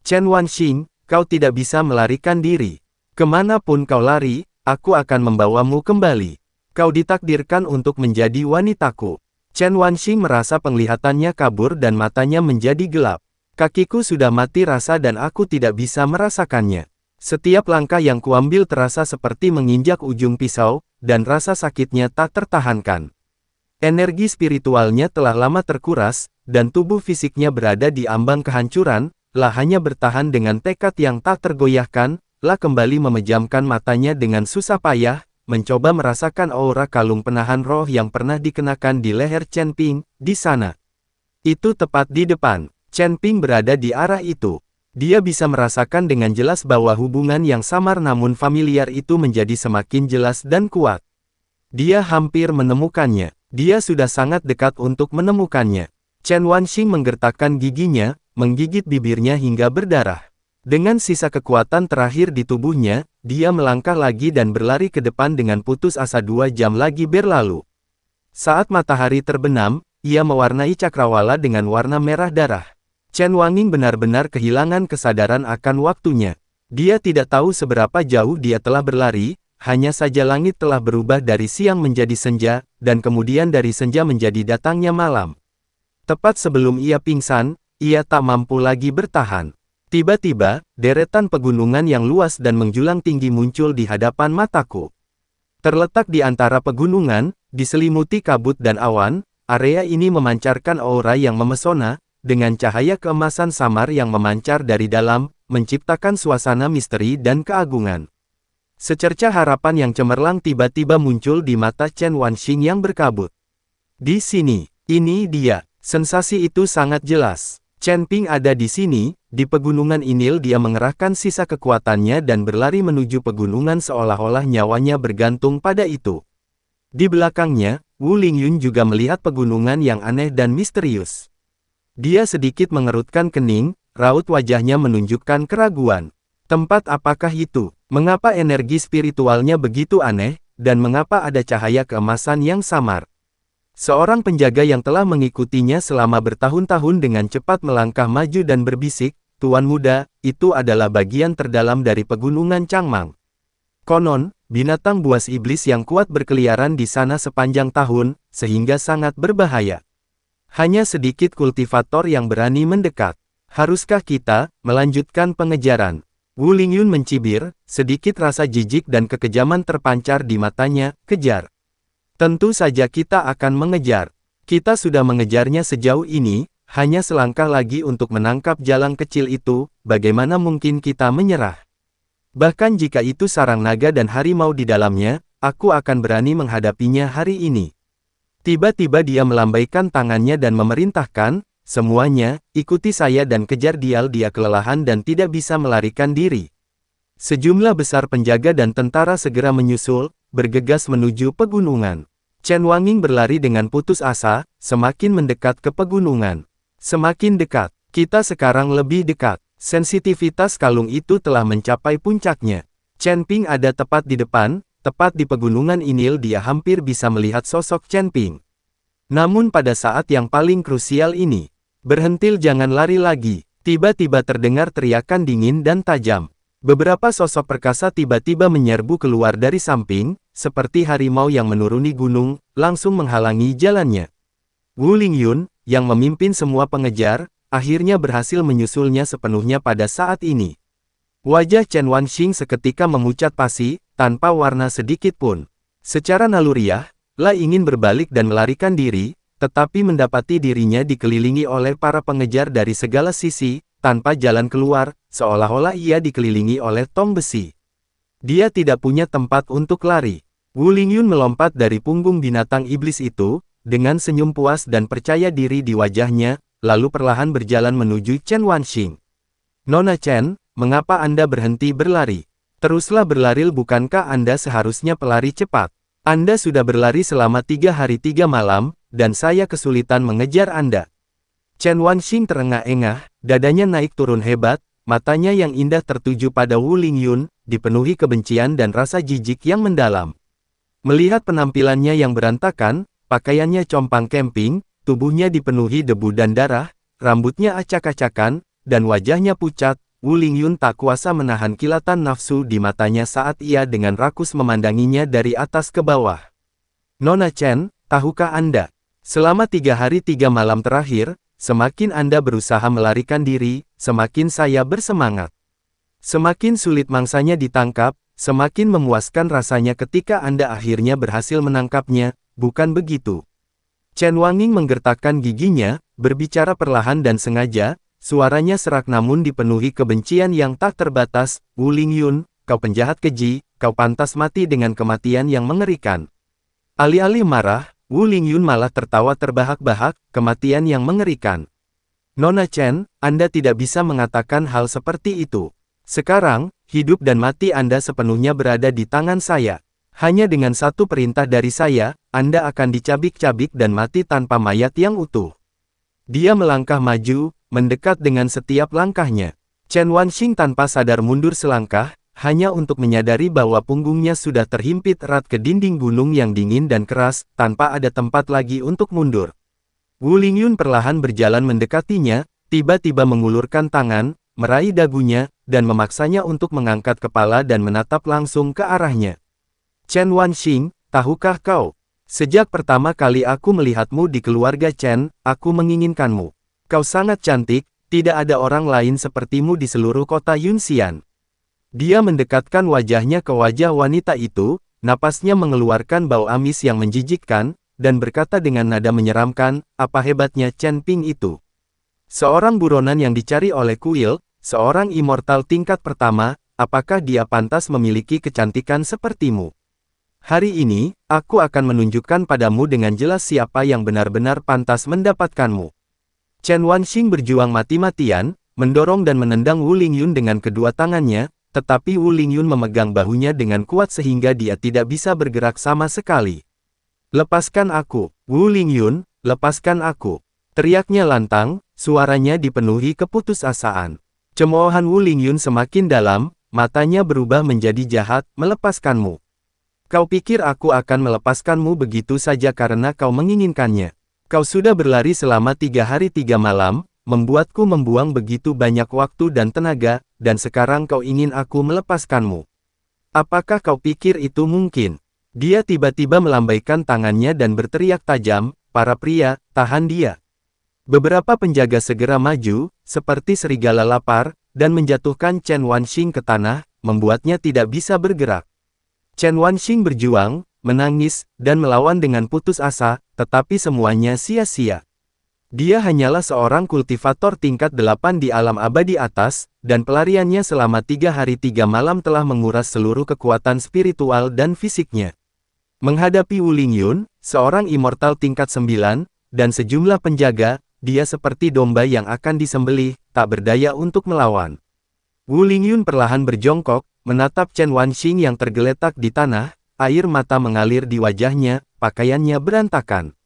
Chen Wanxing, kau tidak bisa melarikan diri. Kemanapun kau lari, aku akan membawamu kembali. Kau ditakdirkan untuk menjadi wanitaku. Chen Wanxing merasa penglihatannya kabur dan matanya menjadi gelap. Kakiku sudah mati rasa dan aku tidak bisa merasakannya. Setiap langkah yang kuambil terasa seperti menginjak ujung pisau, dan rasa sakitnya tak tertahankan. Energi spiritualnya telah lama terkuras, dan tubuh fisiknya berada di ambang kehancuran. Lah hanya bertahan dengan tekad yang tak tergoyahkan. Lah kembali memejamkan matanya dengan susah payah, mencoba merasakan aura kalung penahan roh yang pernah dikenakan di leher Chen Ping, di sana. Itu tepat di depan. Chen Ping berada di arah itu. Dia bisa merasakan dengan jelas bahwa hubungan yang samar namun familiar itu menjadi semakin jelas dan kuat. Dia hampir menemukannya. Dia sudah sangat dekat untuk menemukannya. Chen Wanxing menggertakkan giginya, menggigit bibirnya hingga berdarah. Dengan sisa kekuatan terakhir di tubuhnya, dia melangkah lagi dan berlari ke depan dengan putus asa 2 jam lagi berlalu. Saat matahari terbenam, ia mewarnai cakrawala dengan warna merah darah. Chen Wanxing benar-benar kehilangan kesadaran akan waktunya. Dia tidak tahu seberapa jauh dia telah berlari, hanya saja langit telah berubah dari siang menjadi senja, dan kemudian dari senja menjadi datangnya malam. Tepat sebelum ia pingsan, ia tak mampu lagi bertahan. Tiba-tiba, deretan pegunungan yang luas dan menjulang tinggi muncul di hadapan mataku. Terletak di antara pegunungan, diselimuti kabut dan awan, area ini memancarkan aura yang memesona, dengan cahaya keemasan samar yang memancar dari dalam, menciptakan suasana misteri dan keagungan. Secercah harapan yang cemerlang tiba-tiba muncul di mata Chen Wanxing yang berkabut. Di sini, ini dia, sensasi itu sangat jelas. Chen Ping ada di sini, di pegunungan Inil dia mengerahkan sisa kekuatannya dan berlari menuju pegunungan seolah-olah nyawanya bergantung pada itu. Di belakangnya, Wu Lingyun juga melihat pegunungan yang aneh dan misterius. Dia sedikit mengerutkan kening, raut wajahnya menunjukkan keraguan. Tempat apakah itu? Mengapa energi spiritualnya begitu aneh, dan mengapa ada cahaya keemasan yang samar? Seorang penjaga yang telah mengikutinya selama bertahun-tahun dengan cepat melangkah maju dan berbisik, "Tuan muda, itu adalah bagian terdalam dari pegunungan Changmang. Konon, binatang buas iblis yang kuat berkeliaran di sana sepanjang tahun, sehingga sangat berbahaya. Hanya sedikit kultivator yang berani mendekat. Haruskah kita melanjutkan pengejaran?" Wu Lingyun mencibir, sedikit rasa jijik dan kekejaman terpancar di matanya. "Kejar. Tentu saja kita akan mengejar. Kita sudah mengejarnya sejauh ini, hanya selangkah lagi untuk menangkap jalang kecil itu, bagaimana mungkin kita menyerah? Bahkan jika itu sarang naga dan harimau di dalamnya, aku akan berani menghadapinya hari ini." Tiba-tiba dia melambaikan tangannya dan memerintahkan, "Semuanya, ikuti saya dan kejar." Dia kelelahan dan tidak bisa melarikan diri. Sejumlah besar penjaga dan tentara segera menyusul, bergegas menuju pegunungan. Chen Wanxing berlari dengan putus asa, semakin mendekat ke pegunungan. Semakin dekat, kita sekarang lebih dekat. Sensitivitas kalung itu telah mencapai puncaknya. Chen Ping ada tepat di depan. Tepat di pegunungan Inil dia hampir bisa melihat sosok Chen Ping. Namun pada saat yang paling krusial ini, "Berhentil, jangan lari lagi." Tiba-tiba terdengar teriakan dingin dan tajam. Beberapa sosok perkasa tiba-tiba menyerbu keluar dari samping, seperti harimau yang menuruni gunung, langsung menghalangi jalannya. Wu Lingyun, yang memimpin semua pengejar, akhirnya berhasil menyusulnya sepenuhnya pada saat ini. Wajah Chen Wanxing seketika memucat pasi, tanpa warna sedikit pun. Secara naluriah, Lah ingin berbalik dan melarikan diri, tetapi mendapati dirinya dikelilingi oleh para pengejar dari segala sisi, tanpa jalan keluar, seolah-olah ia dikelilingi oleh tong besi. Dia tidak punya tempat untuk lari. Wu Lingyun melompat dari punggung binatang iblis itu, dengan senyum puas dan percaya diri di wajahnya, lalu perlahan berjalan menuju Chen Wanxing. "Nona Chen, mengapa Anda berhenti berlari? Teruslah berlari, bukankah Anda seharusnya pelari cepat? Anda sudah berlari selama 3 hari 3 malam, dan saya kesulitan mengejar Anda." Chen Wanxing terengah-engah, dadanya naik turun hebat, matanya yang indah tertuju pada Wu Lingyun, dipenuhi kebencian dan rasa jijik yang mendalam. Melihat penampilannya yang berantakan, pakaiannya compang-camping, tubuhnya dipenuhi debu dan darah, rambutnya acak-acakan, dan wajahnya pucat, Wu Lingyun tak kuasa menahan kilatan nafsu di matanya saat ia dengan rakus memandanginya dari atas ke bawah. "Nona Chen, tahukah Anda? Selama 3 hari 3 malam terakhir, semakin Anda berusaha melarikan diri, semakin saya bersemangat. Semakin sulit mangsanya ditangkap, semakin memuaskan rasanya ketika Anda akhirnya berhasil menangkapnya, bukan begitu? Chen Wangying menggertakkan giginya, berbicara perlahan dan sengaja, suaranya serak namun dipenuhi kebencian yang tak terbatas. Wu Lingyun, kau penjahat keji, kau pantas mati dengan kematian yang mengerikan. Alih-alih marah, Wu Lingyun malah tertawa terbahak-bahak, kematian yang mengerikan. Nona Chen, Anda tidak bisa mengatakan hal seperti itu. Sekarang, hidup dan mati Anda sepenuhnya berada di tangan saya. Hanya dengan satu perintah dari saya, Anda akan dicabik-cabik dan mati tanpa mayat yang utuh. Dia melangkah maju, mendekat dengan setiap langkahnya. Chen Wanxing tanpa sadar mundur selangkah, hanya untuk menyadari bahwa punggungnya sudah terhimpit erat ke dinding gunung yang dingin dan keras, tanpa ada tempat lagi untuk mundur. Wu Lingyun perlahan berjalan mendekatinya, tiba-tiba mengulurkan tangan, meraih dagunya, dan memaksanya untuk mengangkat kepala dan menatap langsung ke arahnya. Chen Wanxing, tahukah kau? Sejak pertama kali aku melihatmu di keluarga Chen, aku menginginkanmu. Kau sangat cantik, tidak ada orang lain sepertimu di seluruh kota Yunxian. Dia mendekatkan wajahnya ke wajah wanita itu, napasnya mengeluarkan bau amis yang menjijikkan, dan berkata dengan nada menyeramkan, apa hebatnya Chen Ping itu? Seorang buronan yang dicari oleh kuil, seorang immortal tingkat pertama, apakah dia pantas memiliki kecantikan sepertimu? Hari ini, aku akan menunjukkan padamu dengan jelas siapa yang benar-benar pantas mendapatkanmu. Chen Wanxing berjuang mati-matian, mendorong dan menendang Wu Lingyun dengan kedua tangannya, tetapi Wu Lingyun memegang bahunya dengan kuat sehingga dia tidak bisa bergerak sama sekali. Lepaskan aku, Wu Lingyun, lepaskan aku. Teriaknya lantang, suaranya dipenuhi keputusasaan. Cemoohan Wu Lingyun semakin dalam, matanya berubah menjadi jahat, melepaskanmu. Kau pikir aku akan melepaskanmu begitu saja karena kau menginginkannya. Kau sudah berlari selama 3 hari 3 malam, membuatku membuang begitu banyak waktu dan tenaga, dan sekarang kau ingin aku melepaskanmu. Apakah kau pikir itu mungkin? Dia tiba-tiba melambaikan tangannya dan berteriak tajam, para pria, tahan dia. Beberapa penjaga segera maju, seperti serigala lapar, dan menjatuhkan Chen Wanxing ke tanah, membuatnya tidak bisa bergerak. Chen Wanxing berjuang, menangis, dan melawan dengan putus asa, tetapi semuanya sia-sia. Dia hanyalah seorang kultivator tingkat 8 di alam abadi atas, dan pelariannya selama 3 hari 3 malam telah menguras seluruh kekuatan spiritual dan fisiknya. Menghadapi Wu Lingyun, seorang immortal tingkat 9, dan sejumlah penjaga, dia seperti domba yang akan disembelih, tak berdaya untuk melawan. Wu Lingyun perlahan berjongkok, menatap Chen Wanxing yang tergeletak di tanah, air mata mengalir di wajahnya, pakaiannya berantakan.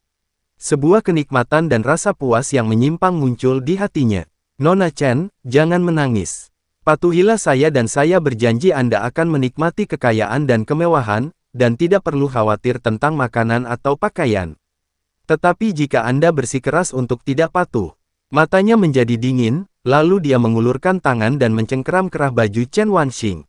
Sebuah kenikmatan dan rasa puas yang menyimpang muncul di hatinya. Nona Chen, jangan menangis. Patuhilah saya dan saya berjanji Anda akan menikmati kekayaan dan kemewahan, dan tidak perlu khawatir tentang makanan atau pakaian. Tetapi jika Anda bersikeras untuk tidak patuh, matanya menjadi dingin, lalu dia mengulurkan tangan dan mencengkeram kerah baju Chen Wanxing.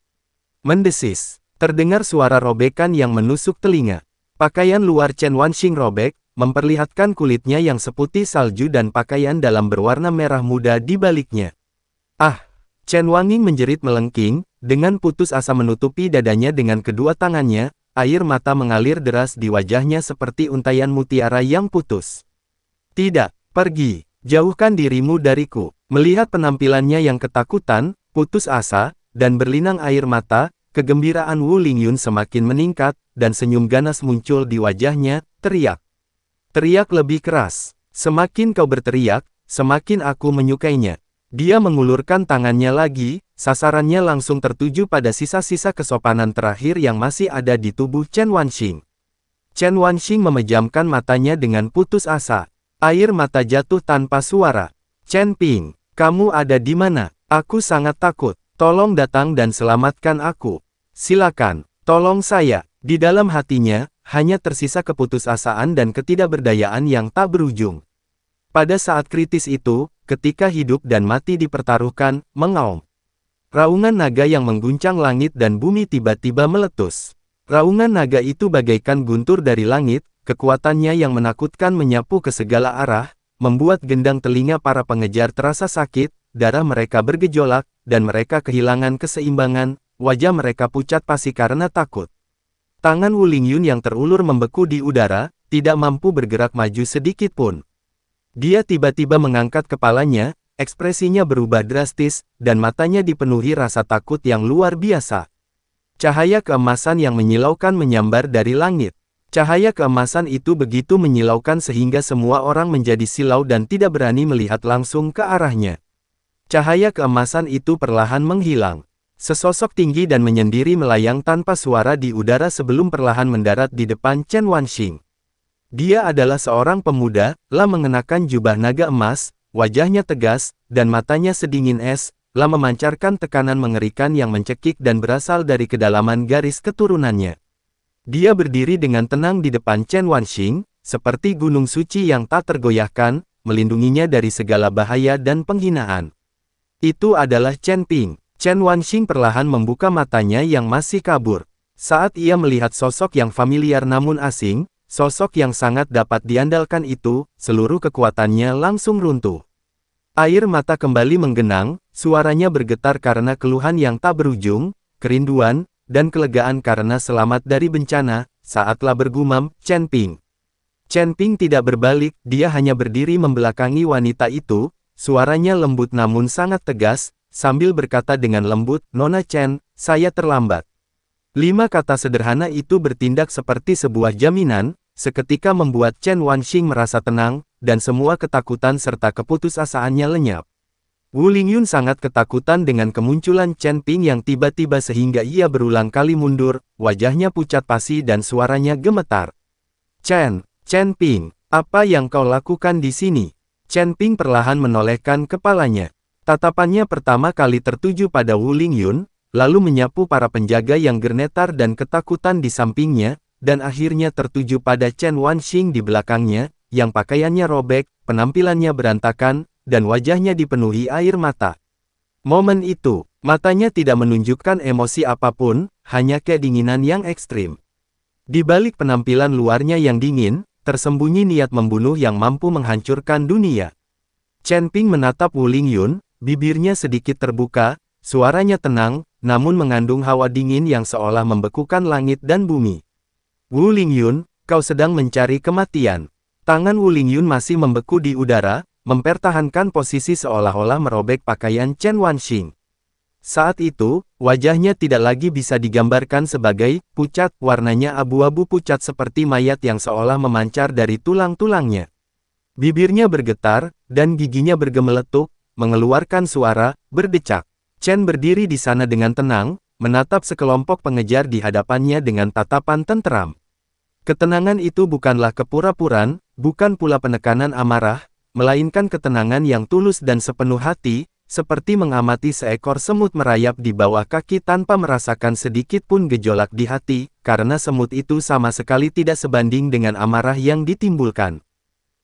Mendesis, terdengar suara robekan yang menusuk telinga. Pakaian luar Chen Wanxing robek, memperlihatkan kulitnya yang seputih salju dan pakaian dalam berwarna merah muda di baliknya. Ah! Chen Wangying menjerit melengking, dengan putus asa menutupi dadanya dengan kedua tangannya, air mata mengalir deras di wajahnya seperti untaian mutiara yang putus. Tidak, pergi, jauhkan dirimu dariku. Melihat penampilannya yang ketakutan, putus asa, dan berlinang air mata, kegembiraan Wu Lingyun semakin meningkat, dan senyum ganas muncul di wajahnya, teriak. Teriak lebih keras. Semakin kau berteriak, semakin aku menyukainya. Dia mengulurkan tangannya lagi, sasarannya langsung tertuju pada sisa-sisa kesopanan terakhir yang masih ada di tubuh Chen Wanxing. Chen Wanxing memejamkan matanya dengan putus asa. Air mata jatuh tanpa suara. Chen Ping, kamu ada di mana? Aku sangat takut. Tolong datang dan selamatkan aku. Silakan, tolong saya. Di dalam hatinya, hanya tersisa keputusasaan dan ketidakberdayaan yang tak berujung. Pada saat kritis itu, ketika hidup dan mati dipertaruhkan, mengaum. Raungan naga yang mengguncang langit dan bumi tiba-tiba meletus. Raungan naga itu bagaikan guntur dari langit, kekuatannya yang menakutkan menyapu ke segala arah, membuat gendang telinga para pengejar terasa sakit, darah mereka bergejolak, dan mereka kehilangan keseimbangan, wajah mereka pucat pasi karena takut. Tangan Wu Lingyun yang terulur membeku di udara, tidak mampu bergerak maju sedikit pun. Dia tiba-tiba mengangkat kepalanya, ekspresinya berubah drastis, dan matanya dipenuhi rasa takut yang luar biasa. Cahaya keemasan yang menyilaukan menyambar dari langit. Cahaya keemasan itu begitu menyilaukan sehingga semua orang menjadi silau dan tidak berani melihat langsung ke arahnya. Cahaya keemasan itu perlahan menghilang. Sesosok tinggi dan menyendiri melayang tanpa suara di udara sebelum perlahan mendarat di depan Chen Wanxing. Dia adalah seorang pemuda, mengenakan jubah naga emas, wajahnya tegas, dan matanya sedingin es, memancarkan tekanan mengerikan yang mencekik dan berasal dari kedalaman garis keturunannya. Dia berdiri dengan tenang di depan Chen Wanxing, seperti gunung suci yang tak tergoyahkan, melindunginya dari segala bahaya dan penghinaan. Itu adalah Chen Ping. Chen Wanxing perlahan membuka matanya yang masih kabur. Saat ia melihat sosok yang familiar namun asing, sosok yang sangat dapat diandalkan itu, seluruh kekuatannya langsung runtuh. Air mata kembali menggenang, suaranya bergetar karena keluhan yang tak berujung, kerinduan, dan kelegaan karena selamat dari bencana, saatlah bergumam, Chen Ping. Chen Ping tidak berbalik, dia hanya berdiri membelakangi wanita itu, suaranya lembut namun sangat tegas, sambil berkata dengan lembut, Nona Chen, saya terlambat. 5 kata sederhana itu bertindak seperti sebuah jaminan, seketika membuat Chen Wanxing merasa tenang, dan semua ketakutan serta keputusasaannya lenyap. Wu Lingyun sangat ketakutan dengan kemunculan Chen Ping yang tiba-tiba sehingga ia berulang kali mundur, wajahnya pucat pasi dan suaranya gemetar. Chen Ping, apa yang kau lakukan di sini? Chen Ping perlahan menolehkan kepalanya. Tatapannya pertama kali tertuju pada Wu Lingyun, lalu menyapu para penjaga yang gemetar dan ketakutan di sampingnya, dan akhirnya tertuju pada Chen Wanxing di belakangnya, yang pakaiannya robek, penampilannya berantakan, dan wajahnya dipenuhi air mata. Momen itu, matanya tidak menunjukkan emosi apapun, hanya kedinginan yang ekstrim. Di balik penampilan luarnya yang dingin, tersembunyi niat membunuh yang mampu menghancurkan dunia. Chen Ping menatap Wu Lingyun, bibirnya sedikit terbuka, suaranya tenang, namun mengandung hawa dingin yang seolah membekukan langit dan bumi. Wu Lingyun, kau sedang mencari kematian. Tangan Wu Lingyun masih membeku di udara, mempertahankan posisi seolah-olah merobek pakaian Chen Wanxing. Saat itu, wajahnya tidak lagi bisa digambarkan sebagai pucat, warnanya abu-abu pucat seperti mayat yang seolah memancar dari tulang-tulangnya. Bibirnya bergetar, dan giginya bergemeletuk, mengeluarkan suara, berdecak. Chen berdiri di sana dengan tenang, menatap sekelompok pengejar di hadapannya dengan tatapan tenteram. Ketenangan itu bukanlah kepura-puraan, bukan pula penekanan amarah, melainkan ketenangan yang tulus dan sepenuh hati, seperti mengamati seekor semut merayap di bawah kaki tanpa merasakan sedikit pun gejolak di hati, karena semut itu sama sekali tidak sebanding dengan amarah yang ditimbulkan.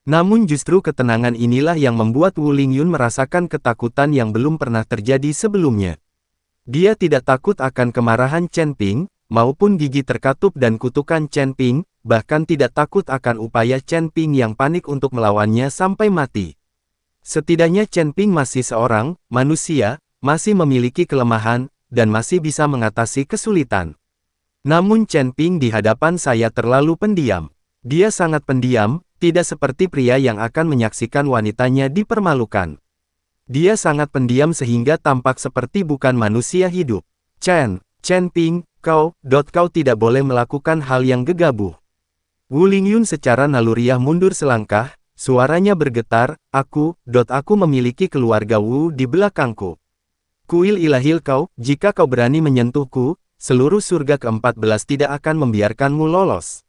Namun justru ketenangan inilah yang membuat Wu Lingyun merasakan ketakutan yang belum pernah terjadi sebelumnya. Dia tidak takut akan kemarahan Chen Ping, maupun gigi terkatup dan kutukan Chen Ping, bahkan tidak takut akan upaya Chen Ping yang panik untuk melawannya sampai mati. Setidaknya Chen Ping masih seorang manusia, masih memiliki kelemahan, dan masih bisa mengatasi kesulitan. Namun Chen Ping di hadapan saya terlalu pendiam. Dia sangat pendiam, tidak seperti pria yang akan menyaksikan wanitanya dipermalukan. Dia sangat pendiam sehingga tampak seperti bukan manusia hidup. Chen Ping, kau tidak boleh melakukan hal yang gegabah. Wu Lingyun secara naluriah mundur selangkah, suaranya bergetar, aku memiliki keluarga Wu di belakangku. Kuil ilahil kau, jika kau berani menyentuhku, seluruh surga ke-14 tidak akan membiarkanmu lolos.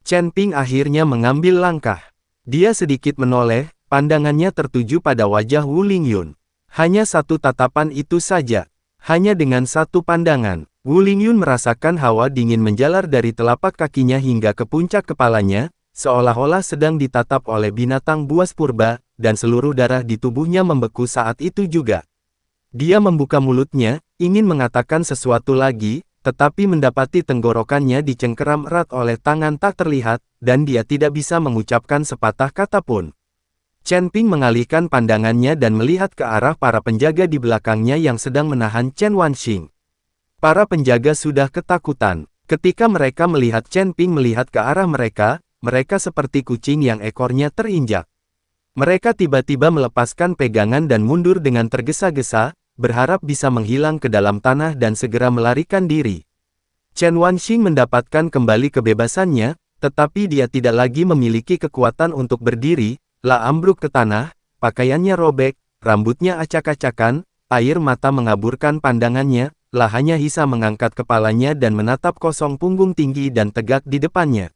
Chen Ping akhirnya mengambil langkah. Dia sedikit menoleh, pandangannya tertuju pada wajah Wu Lingyun. Hanya satu tatapan itu saja. Hanya dengan satu pandangan, Wu Lingyun merasakan hawa dingin menjalar dari telapak kakinya hingga ke puncak kepalanya, seolah-olah sedang ditatap oleh binatang buas purba, dan seluruh darah di tubuhnya membeku saat itu juga. Dia membuka mulutnya, ingin mengatakan sesuatu lagi, tetapi mendapati tenggorokannya dicengkeram erat oleh tangan tak terlihat, dan dia tidak bisa mengucapkan sepatah kata pun. Chen Ping mengalihkan pandangannya dan melihat ke arah para penjaga di belakangnya yang sedang menahan Chen Wanxing. Para penjaga sudah ketakutan. Ketika mereka melihat Chen Ping melihat ke arah mereka, mereka seperti kucing yang ekornya terinjak. Mereka tiba-tiba melepaskan pegangan dan mundur dengan tergesa-gesa, berharap bisa menghilang ke dalam tanah dan segera melarikan diri. Chen Wanxing mendapatkan kembali kebebasannya, tetapi dia tidak lagi memiliki kekuatan untuk berdiri, lah ambruk ke tanah, pakaiannya robek, rambutnya acak-acakan, air mata mengaburkan pandangannya, lah hanya bisa mengangkat kepalanya dan menatap kosong punggung tinggi dan tegak di depannya.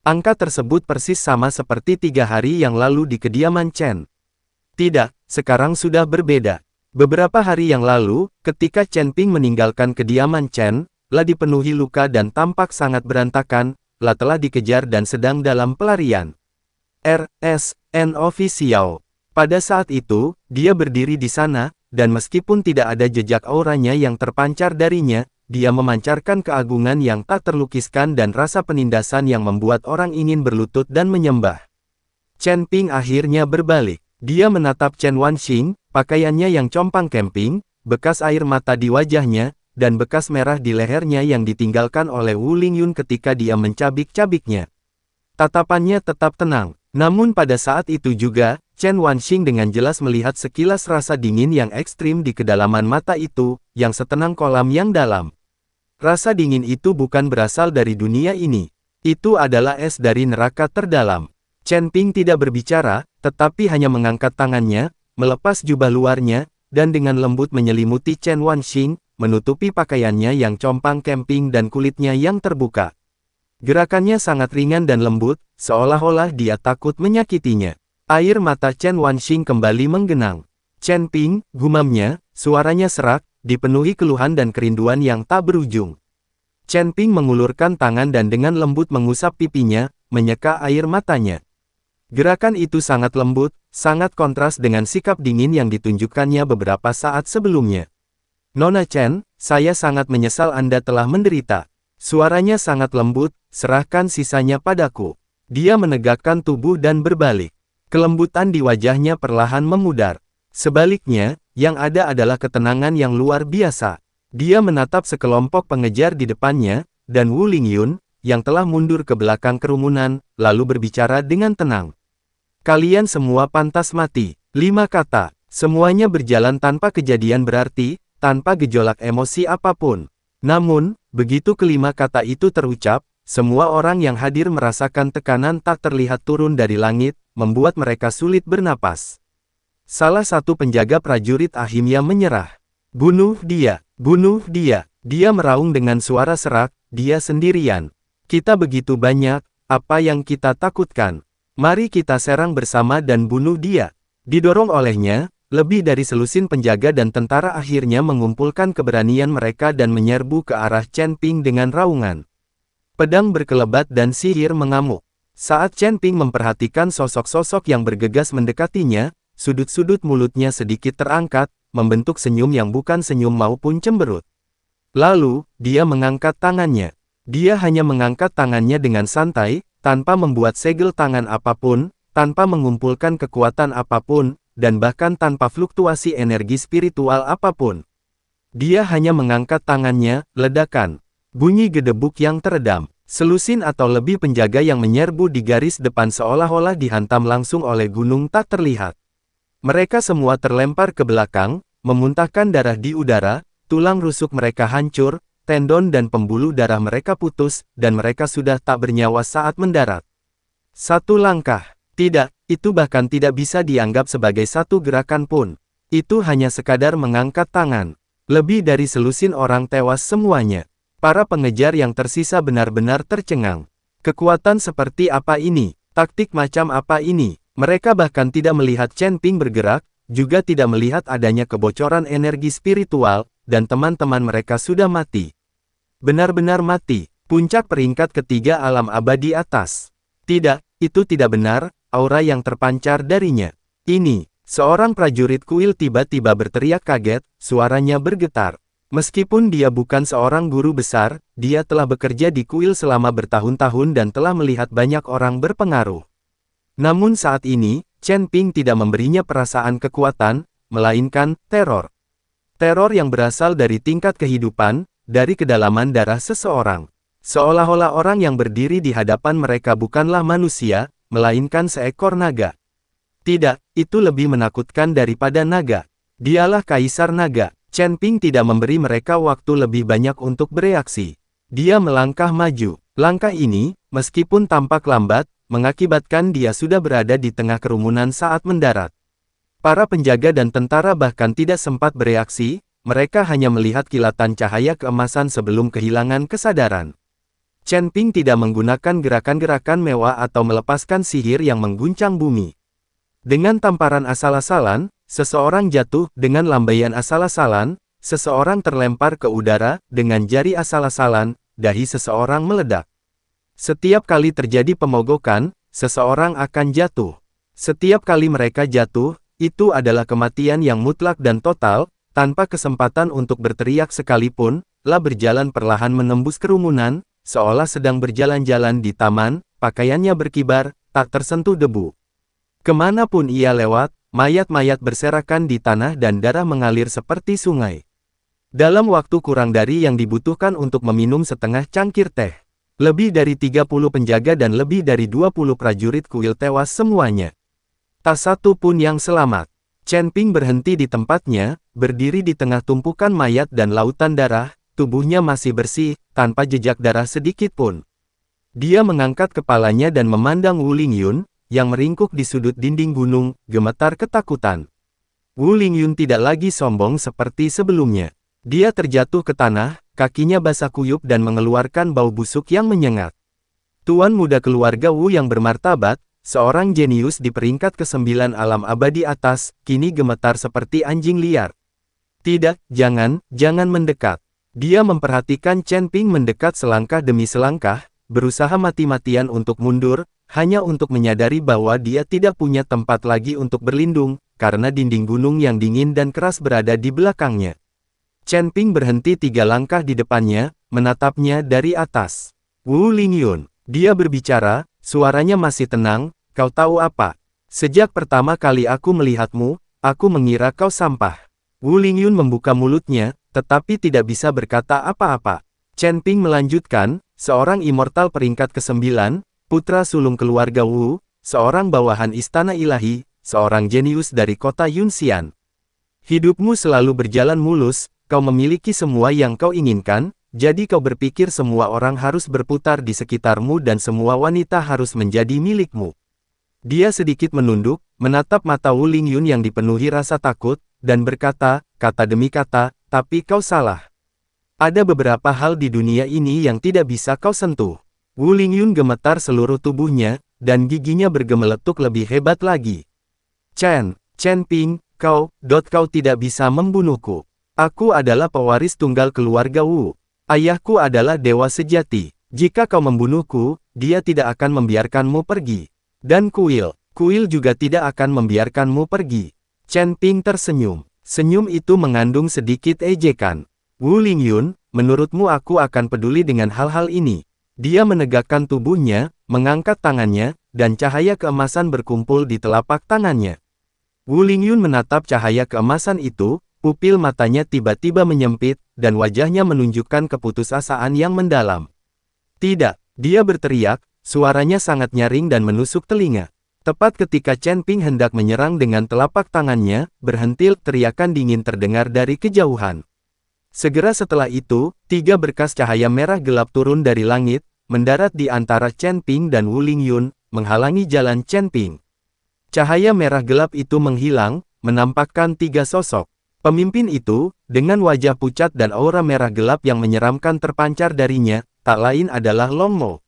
Angka tersebut persis sama seperti 3 hari yang lalu di kediaman Chen. Tidak, sekarang sudah berbeda. Beberapa hari yang lalu, ketika Chen Ping meninggalkan kediaman Chen, lah dipenuhi luka dan tampak sangat berantakan, lah telah dikejar dan sedang dalam pelarian. RSN Official. Pada saat itu, dia berdiri di sana, dan meskipun tidak ada jejak auranya yang terpancar darinya, dia memancarkan keagungan yang tak terlukiskan dan rasa penindasan yang membuat orang ingin berlutut dan menyembah. Chen Ping akhirnya berbalik. Dia menatap Chen Wanxing, pakaiannya yang compang-camping, bekas air mata di wajahnya, dan bekas merah di lehernya yang ditinggalkan oleh Wu Lingyun ketika dia mencabik-cabiknya. Tatapannya tetap tenang. Namun pada saat itu juga, Chen Wanxing dengan jelas melihat sekilas rasa dingin yang ekstrim di kedalaman mata itu, yang setenang kolam yang dalam. Rasa dingin itu bukan berasal dari dunia ini. Itu adalah es dari neraka terdalam. Chen Ping tidak berbicara, tetapi hanya mengangkat tangannya, melepas jubah luarnya, dan dengan lembut menyelimuti Chen Wanxing, menutupi pakaiannya yang compang-camping dan kulitnya yang terbuka. Gerakannya sangat ringan dan lembut, seolah-olah dia takut menyakitinya. Air mata Chen Wanxing kembali menggenang. Chen Ping, gumamnya, suaranya serak, dipenuhi keluhan dan kerinduan yang tak berujung. Chen Ping mengulurkan tangan dan dengan lembut mengusap pipinya, menyeka air matanya. Gerakan itu sangat lembut, sangat kontras dengan sikap dingin yang ditunjukkannya beberapa saat sebelumnya. Nona Chen, saya sangat menyesal Anda telah menderita. Suaranya sangat lembut, serahkan sisanya padaku. Dia menegakkan tubuh dan berbalik. Kelembutan di wajahnya perlahan memudar. Sebaliknya, yang ada adalah ketenangan yang luar biasa. Dia menatap sekelompok pengejar di depannya, dan Wu Lingyun, yang telah mundur ke belakang kerumunan, lalu berbicara dengan tenang. Kalian semua pantas mati. 5 kata. Semuanya berjalan tanpa kejadian berarti, tanpa gejolak emosi apapun. Namun, begitu kelima kata itu terucap, semua orang yang hadir merasakan tekanan tak terlihat turun dari langit, membuat mereka sulit bernapas. Salah satu penjaga prajurit Ahimya menyerah. Bunuh dia, bunuh dia. Dia meraung dengan suara serak, dia sendirian. Kita begitu banyak, apa yang kita takutkan? Mari kita serang bersama dan bunuh dia. Didorong olehnya, lebih dari selusin penjaga dan tentara akhirnya mengumpulkan keberanian mereka dan menyerbu ke arah Chen Ping dengan raungan. Pedang berkelebat dan sihir mengamuk. Saat Chen Ping memperhatikan sosok-sosok yang bergegas mendekatinya, sudut-sudut mulutnya sedikit terangkat, membentuk senyum yang bukan senyum maupun cemberut. Lalu, dia mengangkat tangannya. Dia hanya mengangkat tangannya dengan santai, tanpa membuat segel tangan apapun, tanpa mengumpulkan kekuatan apapun, dan bahkan tanpa fluktuasi energi spiritual apapun. Dia hanya mengangkat tangannya, ledakan. Bunyi gedebuk yang teredam. Selusin atau lebih penjaga yang menyerbu di garis depan seolah-olah dihantam langsung oleh gunung tak terlihat. Mereka semua terlempar ke belakang, memuntahkan darah di udara, tulang rusuk mereka hancur, tendon dan pembuluh darah mereka putus, dan mereka sudah tak bernyawa saat mendarat. Satu langkah. Tidak, itu bahkan tidak bisa dianggap sebagai satu gerakan pun. Itu hanya sekadar mengangkat tangan. Lebih dari selusin orang tewas semuanya. Para pengejar yang tersisa benar-benar tercengang. Kekuatan seperti apa ini? Taktik macam apa ini? Mereka bahkan tidak melihat Chen Ping bergerak, juga tidak melihat adanya kebocoran energi spiritual, dan teman-teman mereka sudah mati. Benar-benar mati. Puncak peringkat ketiga alam abadi atas. Tidak, itu tidak benar. Aura yang terpancar darinya. Ini, seorang prajurit kuil tiba-tiba berteriak kaget, suaranya bergetar. Meskipun dia bukan seorang guru besar, dia telah bekerja di kuil selama bertahun-tahun dan telah melihat banyak orang berpengaruh. Namun saat ini, Chen Ping tidak memberinya perasaan kekuatan, melainkan teror. Teror yang berasal dari tingkat kehidupan, dari kedalaman darah seseorang. Seolah-olah orang yang berdiri di hadapan mereka bukanlah manusia, melainkan seekor naga. Tidak, itu lebih menakutkan daripada naga. Dialah Kaisar Naga. Chen Ping tidak memberi mereka waktu lebih banyak untuk bereaksi. Dia melangkah maju. Langkah ini, meskipun tampak lambat, mengakibatkan dia sudah berada di tengah kerumunan saat mendarat. Para penjaga dan tentara bahkan tidak sempat bereaksi, mereka hanya melihat kilatan cahaya keemasan sebelum kehilangan kesadaran. Chen Ping tidak menggunakan gerakan-gerakan mewah atau melepaskan sihir yang mengguncang bumi. Dengan tamparan asal-asalan, seseorang jatuh. Dengan lambaian asal-asalan, seseorang terlempar ke udara. Dengan jari asal-asalan, dahi seseorang meledak. Setiap kali terjadi pemogokan, seseorang akan jatuh. Setiap kali mereka jatuh, itu adalah kematian yang mutlak dan total, tanpa kesempatan untuk berteriak sekalipun. La berjalan perlahan menembus kerumunan, seolah sedang berjalan-jalan di taman, pakaiannya berkibar, tak tersentuh debu. Kemanapun ia lewat, mayat-mayat berserakan di tanah dan darah mengalir seperti sungai. Dalam waktu kurang dari yang dibutuhkan untuk meminum setengah cangkir teh, lebih dari 30 penjaga dan lebih dari 20 prajurit kuil tewas semuanya. Tak satu pun yang selamat. Chen Ping berhenti di tempatnya, berdiri di tengah tumpukan mayat dan lautan darah, tubuhnya masih bersih, tanpa jejak darah sedikit pun. Dia mengangkat kepalanya dan memandang Wu Lingyun, yang meringkuk di sudut dinding gunung, gemetar ketakutan. Wu Lingyun tidak lagi sombong seperti sebelumnya. Dia terjatuh ke tanah, kakinya basah kuyup dan mengeluarkan bau busuk yang menyengat. Tuan muda keluarga Wu yang bermartabat, seorang jenius di peringkat ke-9 alam abadi atas, kini gemetar seperti anjing liar. Tidak, jangan mendekat. Dia memperhatikan Chen Ping mendekat selangkah demi selangkah, berusaha mati-matian untuk mundur, hanya untuk menyadari bahwa dia tidak punya tempat lagi untuk berlindung, karena dinding gunung yang dingin dan keras berada di belakangnya. Chen Ping berhenti 3 langkah di depannya, menatapnya dari atas. Wu Lingyun, dia berbicara, suaranya masih tenang, kau tahu apa? Sejak pertama kali aku melihatmu, aku mengira kau sampah. Wu Lingyun membuka mulutnya, tetapi tidak bisa berkata apa-apa. Chen Ping melanjutkan, seorang immortal peringkat ke-9, putra sulung keluarga Wu, seorang bawahan istana ilahi, seorang jenius dari kota Yunxian. Hidupmu selalu berjalan mulus, kau memiliki semua yang kau inginkan, jadi kau berpikir semua orang harus berputar di sekitarmu dan semua wanita harus menjadi milikmu. Dia sedikit menunduk, menatap mata Wu Lingyun yang dipenuhi rasa takut, dan berkata, kata demi kata, tapi kau salah. Ada beberapa hal di dunia ini yang tidak bisa kau sentuh. Wu Lingyun gemetar seluruh tubuhnya, dan giginya bergemeletuk lebih hebat lagi. Chen Ping, kau tidak bisa membunuhku. Aku adalah pewaris tunggal keluarga Wu. Ayahku adalah dewa sejati. Jika kau membunuhku, dia tidak akan membiarkanmu pergi. Dan kuil juga tidak akan membiarkanmu pergi. Chen Ping tersenyum. Senyum itu mengandung sedikit ejekan. Wu Lingyun, menurutmu aku akan peduli dengan hal-hal ini? Dia menegakkan tubuhnya, mengangkat tangannya, dan cahaya keemasan berkumpul di telapak tangannya. Wu Lingyun menatap cahaya keemasan itu, pupil matanya tiba-tiba menyempit, dan wajahnya menunjukkan keputusasaan yang mendalam. Tidak, dia berteriak, suaranya sangat nyaring dan menusuk telinga. Tepat ketika Chen Ping hendak menyerang dengan telapak tangannya, berhentil teriakan dingin terdengar dari kejauhan. Segera setelah itu, 3 berkas cahaya merah gelap turun dari langit, mendarat di antara Chen Ping dan Wu Lingyun, menghalangi jalan Chen Ping. Cahaya merah gelap itu menghilang, menampakkan 3 sosok. Pemimpin itu, dengan wajah pucat dan aura merah gelap yang menyeramkan terpancar darinya, tak lain adalah Long Mo.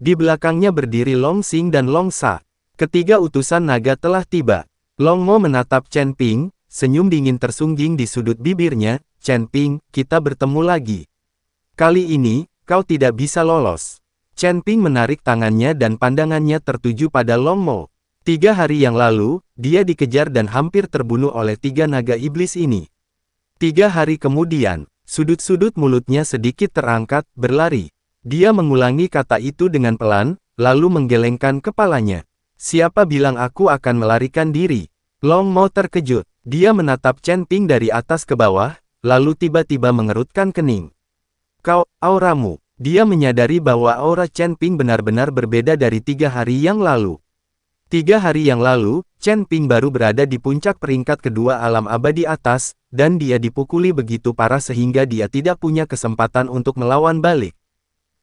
Di belakangnya berdiri Long Xing dan Long Sa. Ketiga utusan naga telah tiba. Long Mo menatap Chen Ping, senyum dingin tersungging di sudut bibirnya. Chen Ping, kita bertemu lagi. Kali ini, kau tidak bisa lolos. Chen Ping menarik tangannya dan pandangannya tertuju pada Long Mo. 3 hari yang lalu, dia dikejar dan hampir terbunuh oleh 3 naga iblis ini. 3 hari kemudian, sudut-sudut mulutnya sedikit terangkat, berlari. Dia mengulangi kata itu dengan pelan, lalu menggelengkan kepalanya. Siapa bilang aku akan melarikan diri? Long Mo terkejut. Dia menatap Chen Ping dari atas ke bawah, lalu tiba-tiba mengerutkan kening. Kau, auramu. Dia menyadari bahwa aura Chen Ping benar-benar berbeda dari 3 hari yang lalu. 3 hari yang lalu, Chen Ping baru berada di puncak peringkat kedua alam abadi atas, dan dia dipukuli begitu parah sehingga dia tidak punya kesempatan untuk melawan balik.